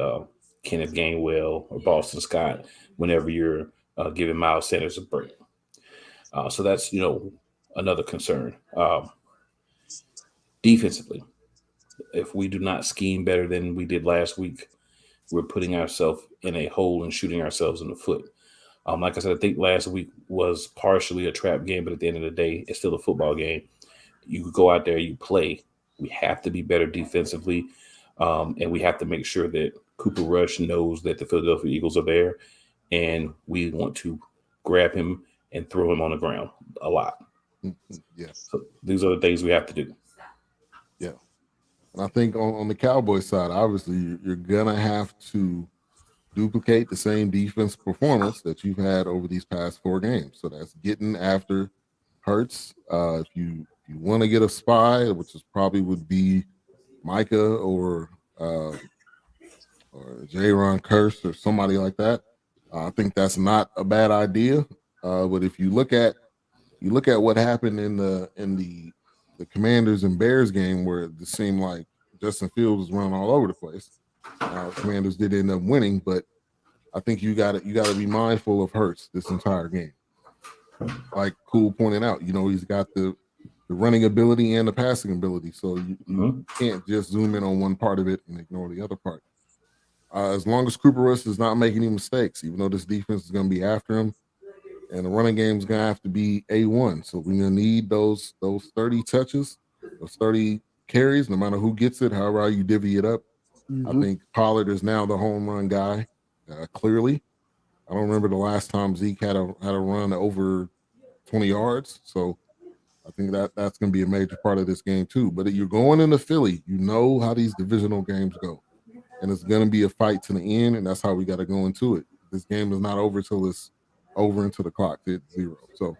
Kenneth Gainwell or Boston Scott whenever you're giving Miles Sanders a break. So that's, another concern. Defensively, if we do not scheme better than we did last week, we're putting ourselves in a hole and shooting ourselves in the foot. Like I said, I think last week was partially a trap game, but at the end of the day, it's still a football game. You go out there, you play. We have to be better defensively, and we have to make sure that Cooper Rush knows that the Philadelphia Eagles are there, and we want to grab him and throw him on the ground a lot. Yeah. So these are the things we have to do. Yeah. And I think on the Cowboys side, obviously, you're going to have to duplicate the same defense performance that you've had over these past 4 games. So that's getting after Hurts. If you want to get a spy, which is probably would be Micah or Jaron Curse or somebody like that, I think that's not a bad idea. But if you look at what happened in the Commanders and Bears game, where it just seemed like Justin Fields was running all over the place. Commanders did end up winning, but I think you got to be mindful of Hurts this entire game. Like Cool pointed out, he's got the running ability and the passing ability, so you can't just zoom in on one part of it and ignore the other part. As long as Cooper Rush is not making any mistakes, even though this defense is going to be after him, and the running game is going to have to be A1. So we're going to need those 30 touches, those 30 carries, no matter who gets it, however you divvy it up. I think Pollard is now the home run guy, clearly. I don't remember the last time Zeke had a run over 20 yards. So I think that's going to be a major part of this game too. But you're going into Philly, you know how these divisional games go. And it's going to be a fight to the end, and that's how we got to go into it. This game is not over till it's over until the clock hits 0. So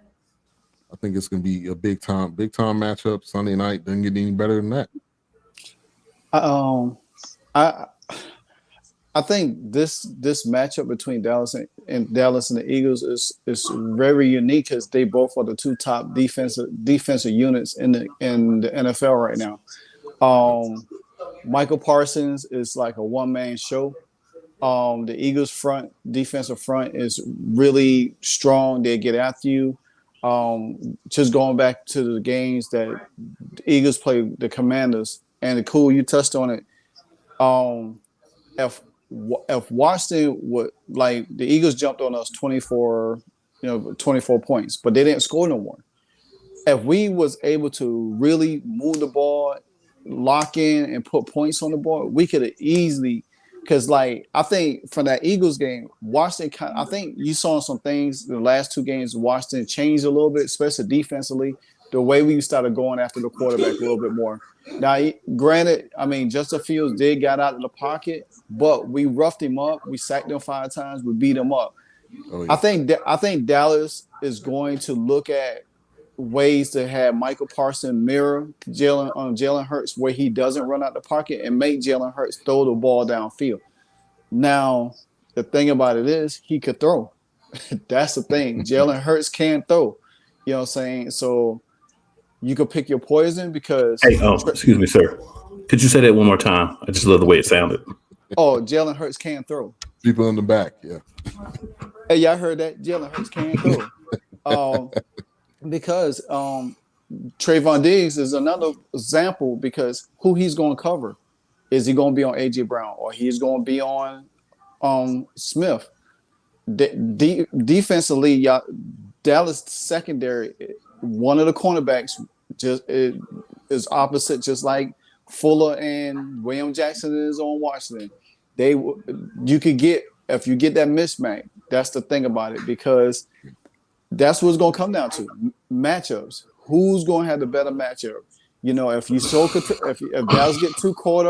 I think it's going to be a big time matchup Sunday night. Doesn't get any better than that. I think this matchup between Dallas and the Eagles is very unique because they both are the 2 top defensive units in the NFL right now. Michael Parsons is like a one-man show. The Eagles' defensive front is really strong. They get after you. Just going back to the games that the Eagles play the Commanders, and the Cool, you touched on it. If Washington would, like, the Eagles jumped on us 24 points, but they didn't score no more. If we was able to really move the ball, lock in, and put points on the board, we could have easily. Because, I think from that Eagles game, Washington, I think you saw some things in the last 2 games. Washington changed a little bit, especially defensively. the way we started going after the quarterback a little bit more. Now, granted, I mean, Justin Fields did got out of the pocket, but we roughed him up. We sacked him 5 times. We beat him up. Oh, yeah. I think Dallas is going to look at ways to have Michael Parsons mirror Jalen Hurts where he doesn't run out the pocket and make Jalen Hurts throw the ball downfield. Now, the thing about it is he could throw. That's the thing. Jalen Hurts can throw. You know what I'm saying? So you could pick your poison because. Hey, excuse me, sir. Could you say that one more time? I just love the way it sounded. Oh, Jalen Hurts can throw. People in the back, yeah. Hey, y'all heard that? Jalen Hurts can throw. Because Trayvon Diggs is another example because who he's going to cover. Is he going to be on A.J. Brown or he's going to be on Smith? Defensively, Dallas secondary, one of the cornerbacks just is opposite, just like Fuller and William Jackson is on Washington. You could get if you get that mismatch. That's the thing about it because that's what it's going to come down to matchups. Who's going to have the better matchup? You know, if Dallas get too caught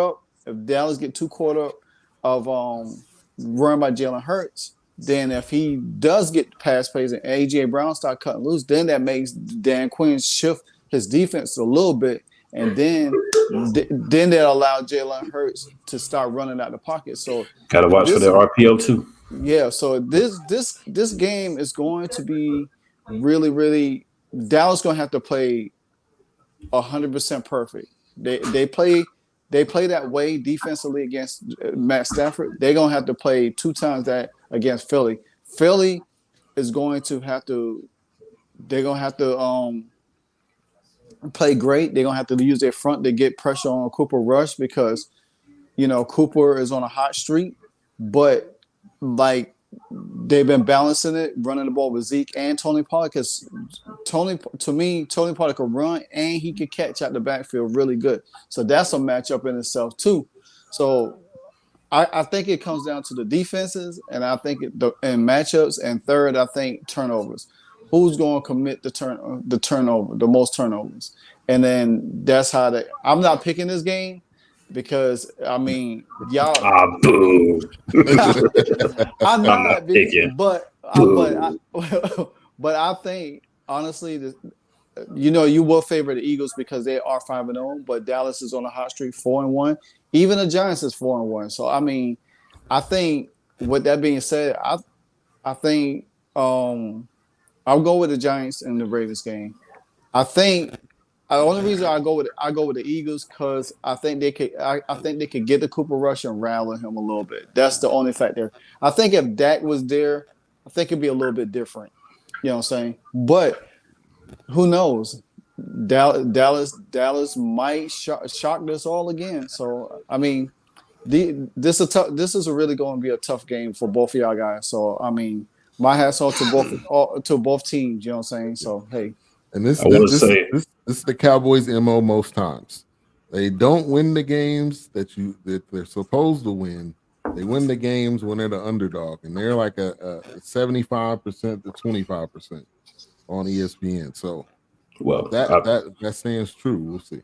up, of run by Jalen Hurts, then if he does get pass plays and A.J. Brown start cutting loose, then that makes Dan Quinn shift his defense a little bit, and then that allow Jalen Hurts to start running out the pocket. So gotta watch for their RPO too. Yeah, so this game is going to be really, really. Dallas going to have to play 100% perfect. They play that way defensively against Matt Stafford. They're going to have to play 2 times that against Philly. Philly is going to have to. They're going to have to play great. They're going to have to use their front to get pressure on Cooper Rush because, you know, Cooper is on a hot streak, but like they've been balancing it, running the ball with Zeke and Tony Pollard because Tony Pollard can run and he can catch out the backfield really good. So that's a matchup in itself too. So I think it comes down to the defenses, and I think and matchups, and third, I think turnovers. Who's going to commit the most turnovers, and then that's how I'm not picking this game. Because I mean, y'all. I'm not picking, but I think honestly, you will favor the Eagles because they are 5-0, but Dallas is on a hot streak, 4-1. Even the Giants is 4-1. So I mean, I think with that being said, I think I'll go with the Giants in the Ravens game. I think. The only reason I go with the Eagles because I think they could get the Cooper Rush and rally him a little bit. That's the only factor. I think if Dak was there, I think it'd be a little bit different. You know what I'm saying? But who knows? Dallas might shock us all again. So I mean, this is really going to be a tough game for both of y'all guys. So I mean, my hats off to both teams. You know what I'm saying? So hey. And this is the Cowboys' MO most times. They don't win the games that they're supposed to win. They win the games when they're the underdog, and they're like a 75% to 25% on ESPN. So, that stands true. We'll see.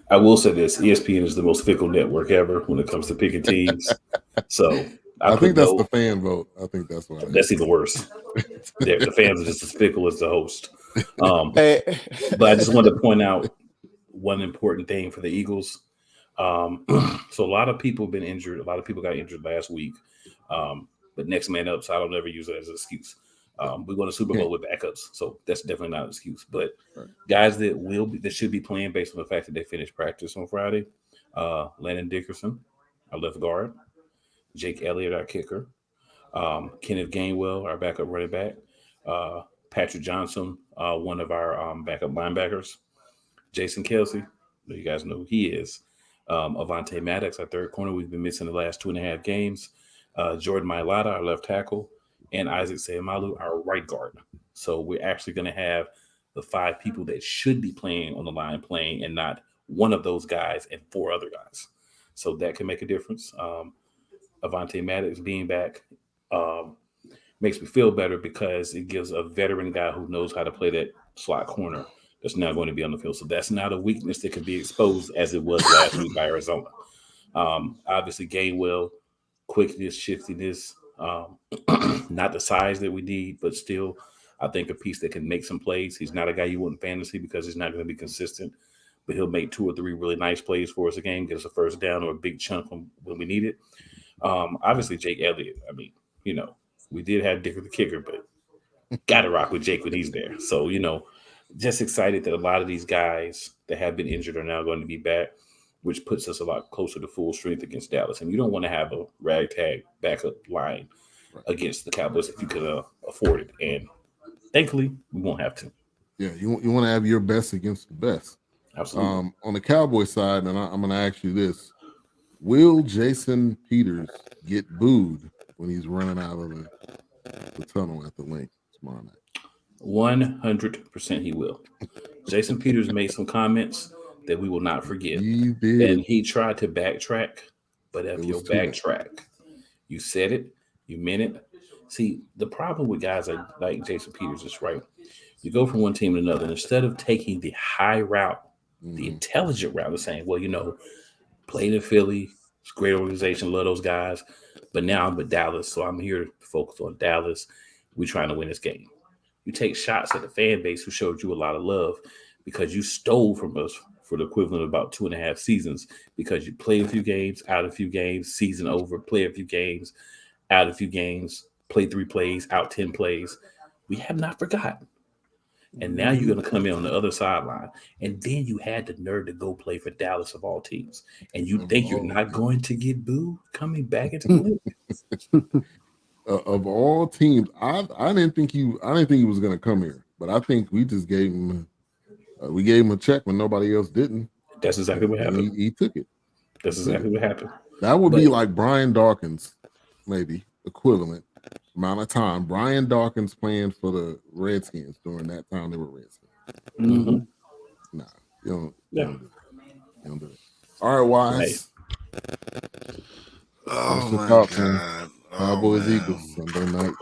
I will say this: ESPN is the most fickle network ever when it comes to picking teams. So I think that's the fan vote. I think that's why. That's even worse. The fans are just as fickle as the host. But I just wanted to point out one important thing for the Eagles. So a lot of people have been injured. A lot of people got injured last week. But next man up, so I don't ever use it as an excuse. We won a Super Bowl with backups, so that's definitely not an excuse. But guys that should be playing based on the fact that they finished practice on Friday: Landon Dickerson, our left guard; Jake Elliott, our kicker; Kenneth Gainwell, our backup running back; Patrick Johnson, one of our backup linebackers; Jason Kelsey, you guys know who he is; Avonte Maddox, our third corner, we've been missing the last 2.5 games; Jordan Mailata, our left tackle; and Isaac Seumalo, our right guard. So we're actually going to have the 5 people that should be playing on the line playing, and not one of those guys and 4 other guys. So that can make a difference. Avonte Maddox being back makes me feel better because it gives a veteran guy who knows how to play that slot corner that's now going to be on the field. So that's not a weakness that can be exposed as it was last week by Arizona. Obviously, Gainwell, quickness, shiftiness, not the size that we need, but still, I think a piece that can make some plays. He's not a guy you want in fantasy because he's not going to be consistent, but he'll make 2 or 3 really nice plays for us a game, get us a first down or a big chunk when we need it. Obviously, Jake Elliott. I mean, we did have Dicker the kicker, but got to rock with Jake when he's there. So, just excited that a lot of these guys that have been injured are now going to be back, which puts us a lot closer to full strength against Dallas. And you don't want to have a ragtag backup line against the Cowboys if you can afford it. And thankfully, we won't have to. Yeah, you want to have your best against the best. Absolutely. On the Cowboy side, and I'm going to ask you this. Will Jason Peters get booed when he's running out of the tunnel at the link tomorrow night? 100% he will. Jason Peters made some comments that we will not forget. He did. And he tried to backtrack, but if you backtrack, you said it, you meant it. See, the problem with guys like Jason Peters is, right, you go from one team to another, and instead of taking the high route, the intelligent route of saying, well, played in Philly, it's a great organization, love those guys, but now I'm with Dallas, so I'm here to focus on Dallas. We're trying to win this game. You take shots at the fan base who showed you a lot of love because you stole from us for the equivalent of about 2.5 seasons because you played a few games, out a few games, season over, play a few games, out a few games, play 3 plays, out 10 plays. We have not forgotten. And now you're going to come in on the other sideline. And then you had the nerve to go play for Dallas of all teams. And you think you're not going to get booed coming back into the league? Of all teams, I didn't think he was going to come here, but I think we just gave him a check when nobody else didn't. That's exactly what happened. He took it. That's exactly what happened. That would be like Brian Dawkins, maybe equivalent amount of time. Brian Dawkins playing for the Redskins during that time they were Redskins. Mm-hmm. Nah, you don't do it. All right, Wise. Right. Oh my God. Man. Cowboys Eagles Sunday night.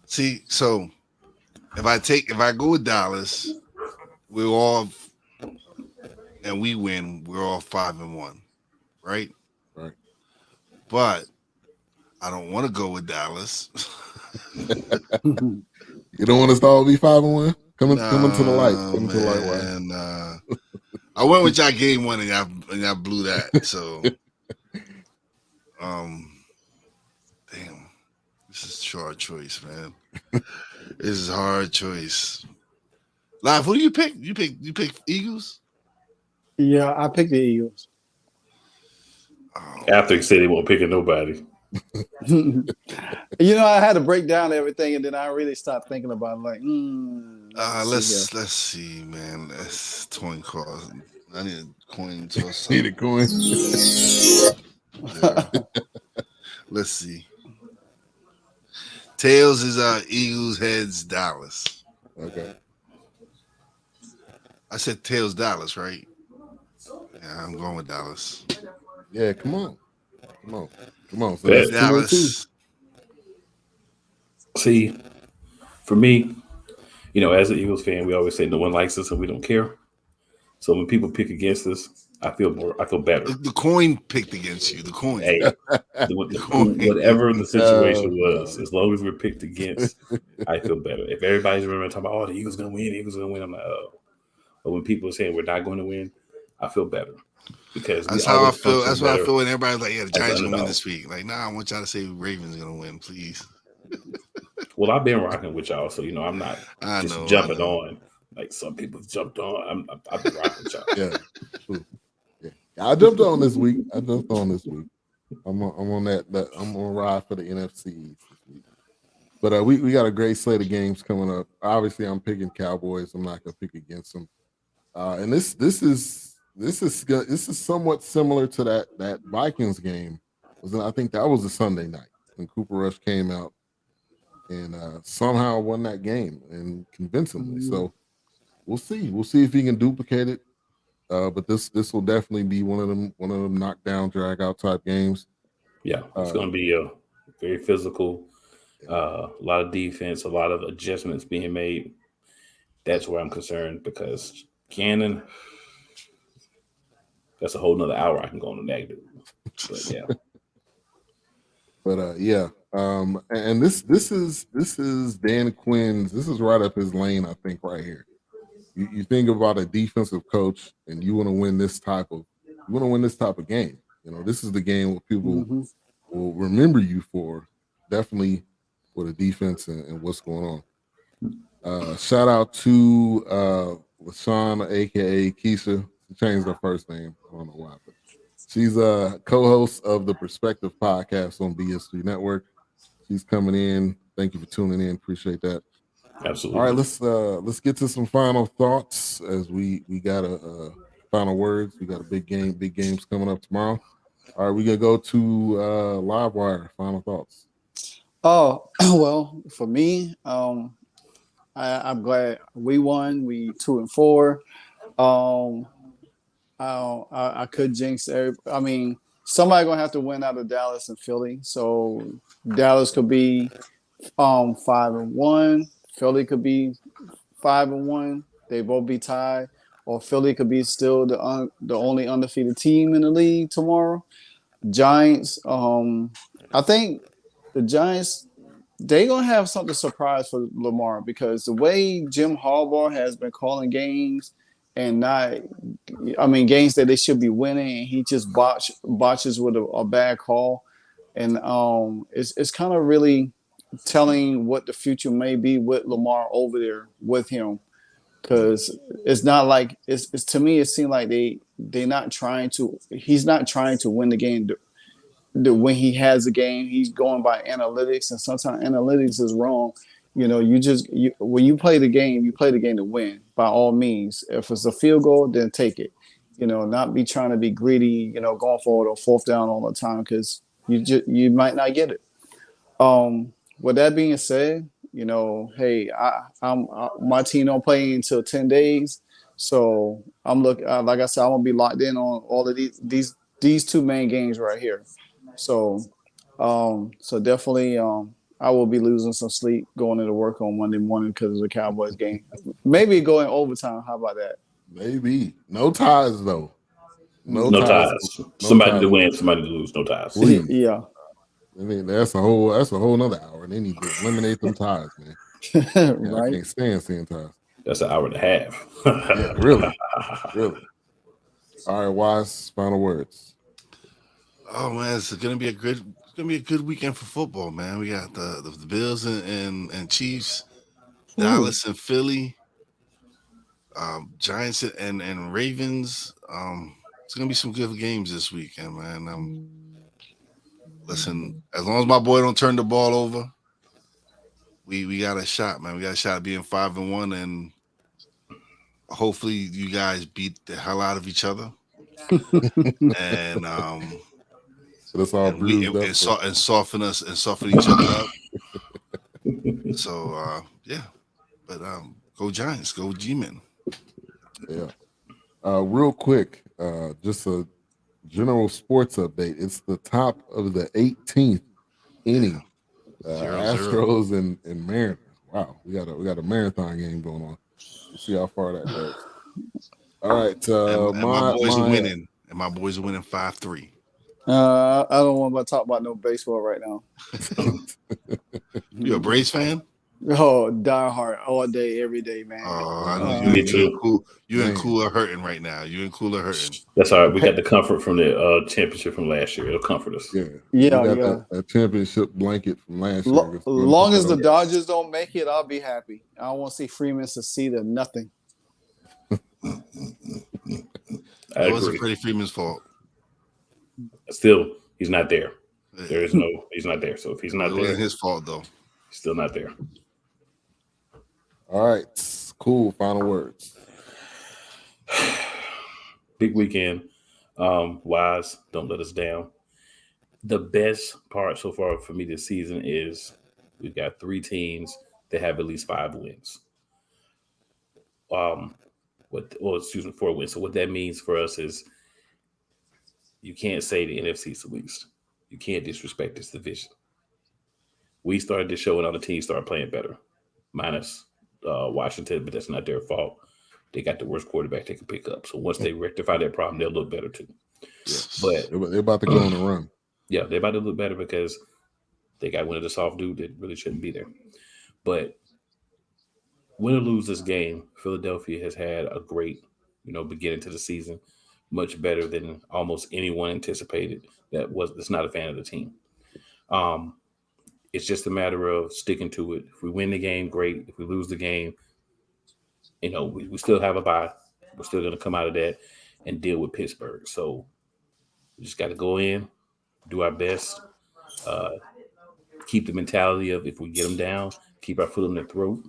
See, so if I go with Dallas, we win, we're all 5-1, right? Right. But I don't want to go with Dallas. You don't want us to all be 5-1? Coming to the light. Coming to the light, Wise. I went with y'all game 1 and y'all blew that. So, damn, this is a hard choice, man. This is a hard choice. Live, who do you pick? You pick Eagles? Yeah, I picked the Eagles. After he said he won't pick nobody. I had to break down everything, and then I really stopped thinking about it, like, let's see, man. That's coin calls. I need a coin toss. Need a coin. Let's see. Tails is Eagles, heads Dallas. Okay. I said Tails Dallas, right? Yeah, I'm going with Dallas. Yeah, come on. So that's Dallas. See, for me, as an Eagles fan, we always say no one likes us and we don't care. So when people pick against us, I feel better. The coin picked against you. The coin. Hey, whatever the situation was, as long as we're picked against, I feel better. If everybody's talking about, the Eagles gonna win, I'm like, oh. But when people are saying we're not going to win, I feel better because that's how I feel. That's what I feel when everybody's like, "Yeah, the Giants gonna win this week." Like, nah, I want y'all to say Ravens gonna win, please. Well, I've been rocking with y'all, so I'm not just jumping on like some people jumped on. I've been rocking with y'all. Yeah. I jumped on this week. I'm on that. I'm gonna ride for the NFC East this week. But we got a great slate of games coming up. Obviously, I'm picking Cowboys. I'm not gonna pick against them. And this is somewhat similar to that Vikings game. I think that was a Sunday night when Cooper Rush came out and somehow won that game and convincingly. So we'll see. We'll see if he can duplicate it. But this will definitely be one of them knockdown, drag out type games. Yeah, it's going to be very physical. A lot of defense, a lot of adjustments being made. That's where I'm concerned because Cannon, that's a whole nother hour I can go on the negative. But yeah. But yeah. And this is Dan Quinn's. This is right up his lane, I think, right here. You think about a defensive coach, and you want to win this type of game. You know, this is the game where people will remember you for, definitely for the defense and what's going on. Shout out to LaShawn, aka Keisha. She changed her first name. I don't know why, but she's a co-host of the Perspective podcast on BS3 Network. She's coming in. Thank you for tuning in. Appreciate that. Absolutely. All right, let's get to some final thoughts as we got a final words. We got a big games coming up tomorrow. All right, we gonna go to Livewire. Final thoughts. Oh, well, for me, I'm glad we won. We 2-4. I could jinx I mean, somebody gonna have to win out of Dallas and Philly. So Dallas could be 5-1. Philly could be 5-1. They both be tied. Or Philly could be still the only undefeated team in the league tomorrow. Giants. I think the Giants, they gonna have something surprise for Lamar because the way Jim Harbaugh has been calling games and games that they should be winning, and he just botches with a bad call, and it's kind of really telling what the future may be with Lamar over there with him, because it's not like it's to me it seems like he's not trying to win the game. When he has a game, he's going by analytics, and sometimes analytics is wrong. You know, when you play the game, you play the game to win by all means. If it's a field goal, then take it. You know, not be trying to be greedy. You know, going forward or fourth down all the time because you might not get it. With that being said, you know, hey, my team don't play until 10 days, so I'm like I said, I'm gonna be locked in on all of these two main games right here. So, so definitely, I will be losing some sleep going into work on Monday morning because of the Cowboys game. Maybe going overtime. How about that? Maybe no ties though. No ties. Somebody to win, somebody to lose. No ties. Please. Yeah. I mean, that's a whole nother hour. They need to eliminate them ties, man. Right. I can't stand seeing ties. That's an hour and a half. Yeah, really. All right, Wise, final words. Oh man, it's gonna be a good weekend for football, man. We got the Bills and Chiefs, Dallas and Philly, Giants and Ravens. It's gonna be some good games this weekend, man. Listen, as long as my boy don't turn the ball over, we got a shot, man. We got a shot at being 5-1, and hopefully you guys beat the hell out of each other. And so that's all and soften each other up. So yeah, but go Giants, go G-Men. Yeah. Real quick, just a general sports update. It's the top of the 18th inning. 0-0. Astros and Mariners. Wow, we got a marathon game going on. We'll see how far that goes. All right, my boys are winning, and my boys are winning 5-3. I don't want to talk about no baseball right now. You a Braves fan? Oh, diehard all day, every day, man. Oh, I know you and Cool are hurting right now. You and Cool are hurting. That's all right. We got the comfort from the championship from last year. It'll comfort us. Yeah. We got a championship blanket from last year. As long as the Dodgers don't make it, I'll be happy. I don't want to see Freeman succeed or nothing. It wasn't Freddie Freeman's fault. Still, he's not there. He's not there. So if he's not there, it wasn't his fault though. He's still not there. All right, cool. Final words. Big weekend. Wise, don't let us down. The best part so far for me this season is we've got 3 teams that have at least 5 wins. 4 wins. So what that means for us is you can't say the NFC is the least. You can't disrespect this division. We started to show it on the team started playing better, minus Washington, but that's not their fault. They got the worst quarterback they can pick up. So once they rectify that problem, they'll look better too. Yeah. But they're about to go on a run. Yeah, they're about to look better because they got one of the soft dude that really shouldn't be there. But win or lose this game, Philadelphia has had a great, beginning to the season, much better than almost anyone anticipated that's not a fan of the team. It's just a matter of sticking to it. If we win the game, great. If we lose the game, we still have a bye. We're still going to come out of that and deal with Pittsburgh. So we just got to go in, do our best, keep the mentality of if we get them down, keep our foot in their throat.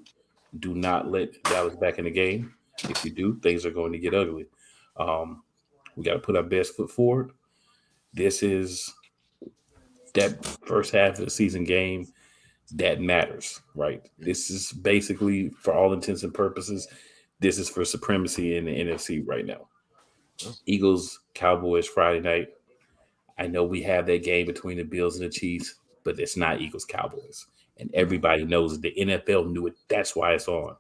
Do not let Dallas back in the game. If you do, things are going to get ugly. We got to put our best foot forward. This is that first half of the season game that matters, right? This is basically, for all intents and purposes, this is for supremacy in the NFC right now. Eagles, Cowboys, Friday night. I know we have that game between the Bills and the Chiefs, but it's not Eagles, Cowboys. And everybody knows it. The NFL knew it. That's why it's on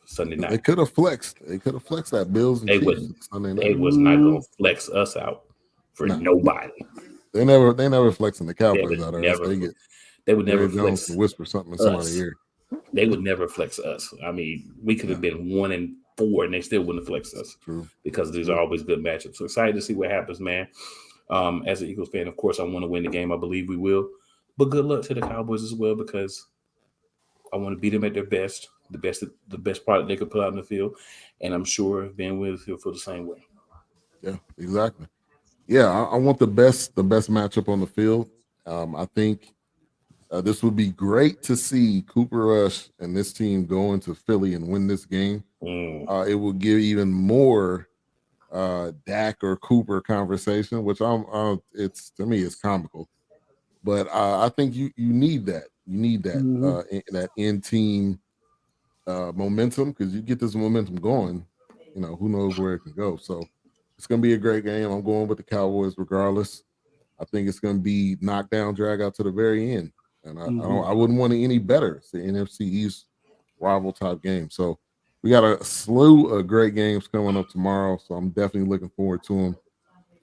Sunday night. They could have flexed. They could have flexed that Bills and Chiefs Sunday night. They was not going to flex us out for nobody. They never flexing the Cowboys out of us. They would never flex. To whisper something in somebody's ear. They would never flex us. I mean, we could have been 1-4, and they still wouldn't have flexed us. True. Because these are always good matchups. So excited to see what happens, man. As an Eagles fan, of course, I want to win the game. I believe we will. But good luck to the Cowboys as well, because I want to beat them at their best, the best product they could put out in the field, and I'm sure Ben will feel the same way. Yeah, exactly. Yeah, I want the best matchup on the field. I think this would be great to see Cooper Rush and this team go into Philly and win this game. It will give even more Dak or Cooper conversation, which it's to me it's comical. But I think you need that. You need that that in team momentum, because you get this momentum going. Who knows where it can go. So it's going to be a great game. I'm going with the Cowboys regardless. I think it's going to be knockdown, drag out to the very end, and I wouldn't want it any better. It's the NFC East rival type game. So we got a slew of great games coming up tomorrow. So I'm definitely looking forward to them.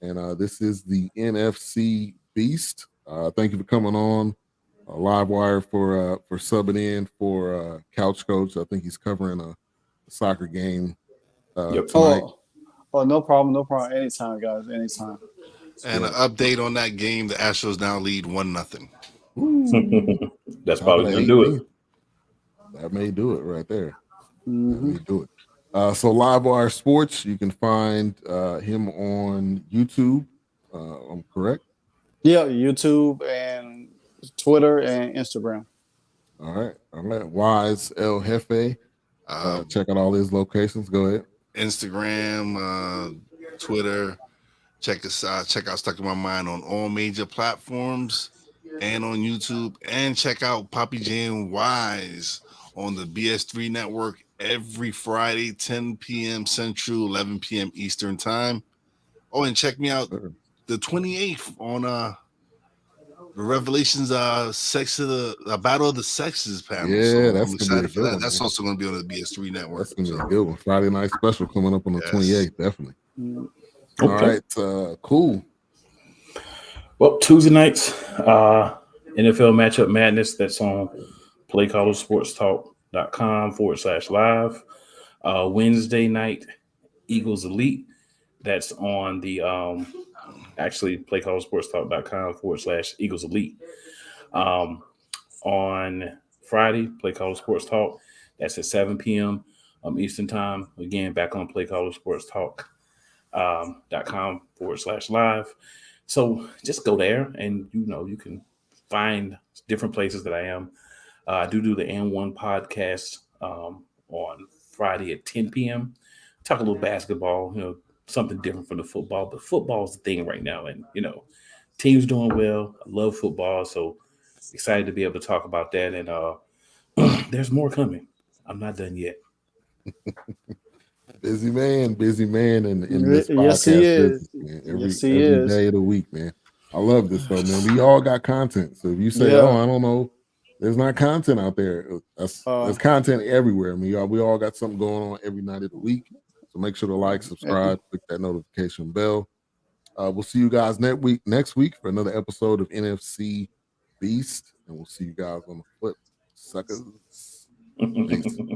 And this is the NFC Beast. Thank you for coming on Live Wire for subbing in for Couch Coach. I think he's covering a soccer game tonight. Oh, no problem. Anytime, guys. Anytime. And an update on that game: the Astros now lead 1-0. That's probably gonna do it. That may do it right there. That may do it. So Live Wire Sports, you can find him on YouTube. I'm correct? Yeah, YouTube and Twitter and Instagram. All right. Wise El Jefe. Check out all his locations. Go ahead. Instagram, Twitter. Check us out. Check out Stuck in My Mind on all major platforms and on YouTube. And check out Poppy J and Wise on the BS3 network every Friday, 10 p.m. Central, 11 p.m. Eastern time. Oh, and check me out the 28th on the Revelations Sex of the Battle of the Sexes panel. Yeah, so that's I'm excited for that. One, that's also going to be on the BS3 network. That's going to be a good one. Friday night special coming up on the 28th, definitely. Okay. All right, cool. Well, Tuesday nights, NFL Matchup Madness. That's on playcallersportstalk.com/live. Wednesday night, Eagles Elite. That's on the actually playcallersportstalk.com/Eagles Elite. On Friday, Play Caller Sports Talk. That's at 7 p.m. Eastern time. Again, back on playcallersportstalk.com/live. So just go there, and you can find different places that I am. I do the N1 podcast on Friday at 10 p.m. Talk a little basketball, something different from the football, but football is the thing right now. And, teams doing well. I love football. So excited to be able to talk about that. And there's more coming. I'm not done yet. Busy man in this podcast. Yes, he is. Every day of the week, man. I love this though, man. We all got content. So if you say, I don't know There's not content out there. There's content everywhere. I mean, we all got something going on every night of the week. So make sure to like, subscribe, click that notification bell. We'll see you guys next week for another episode of NFC Beast, and we'll see you guys on the flip, suckers. Peace.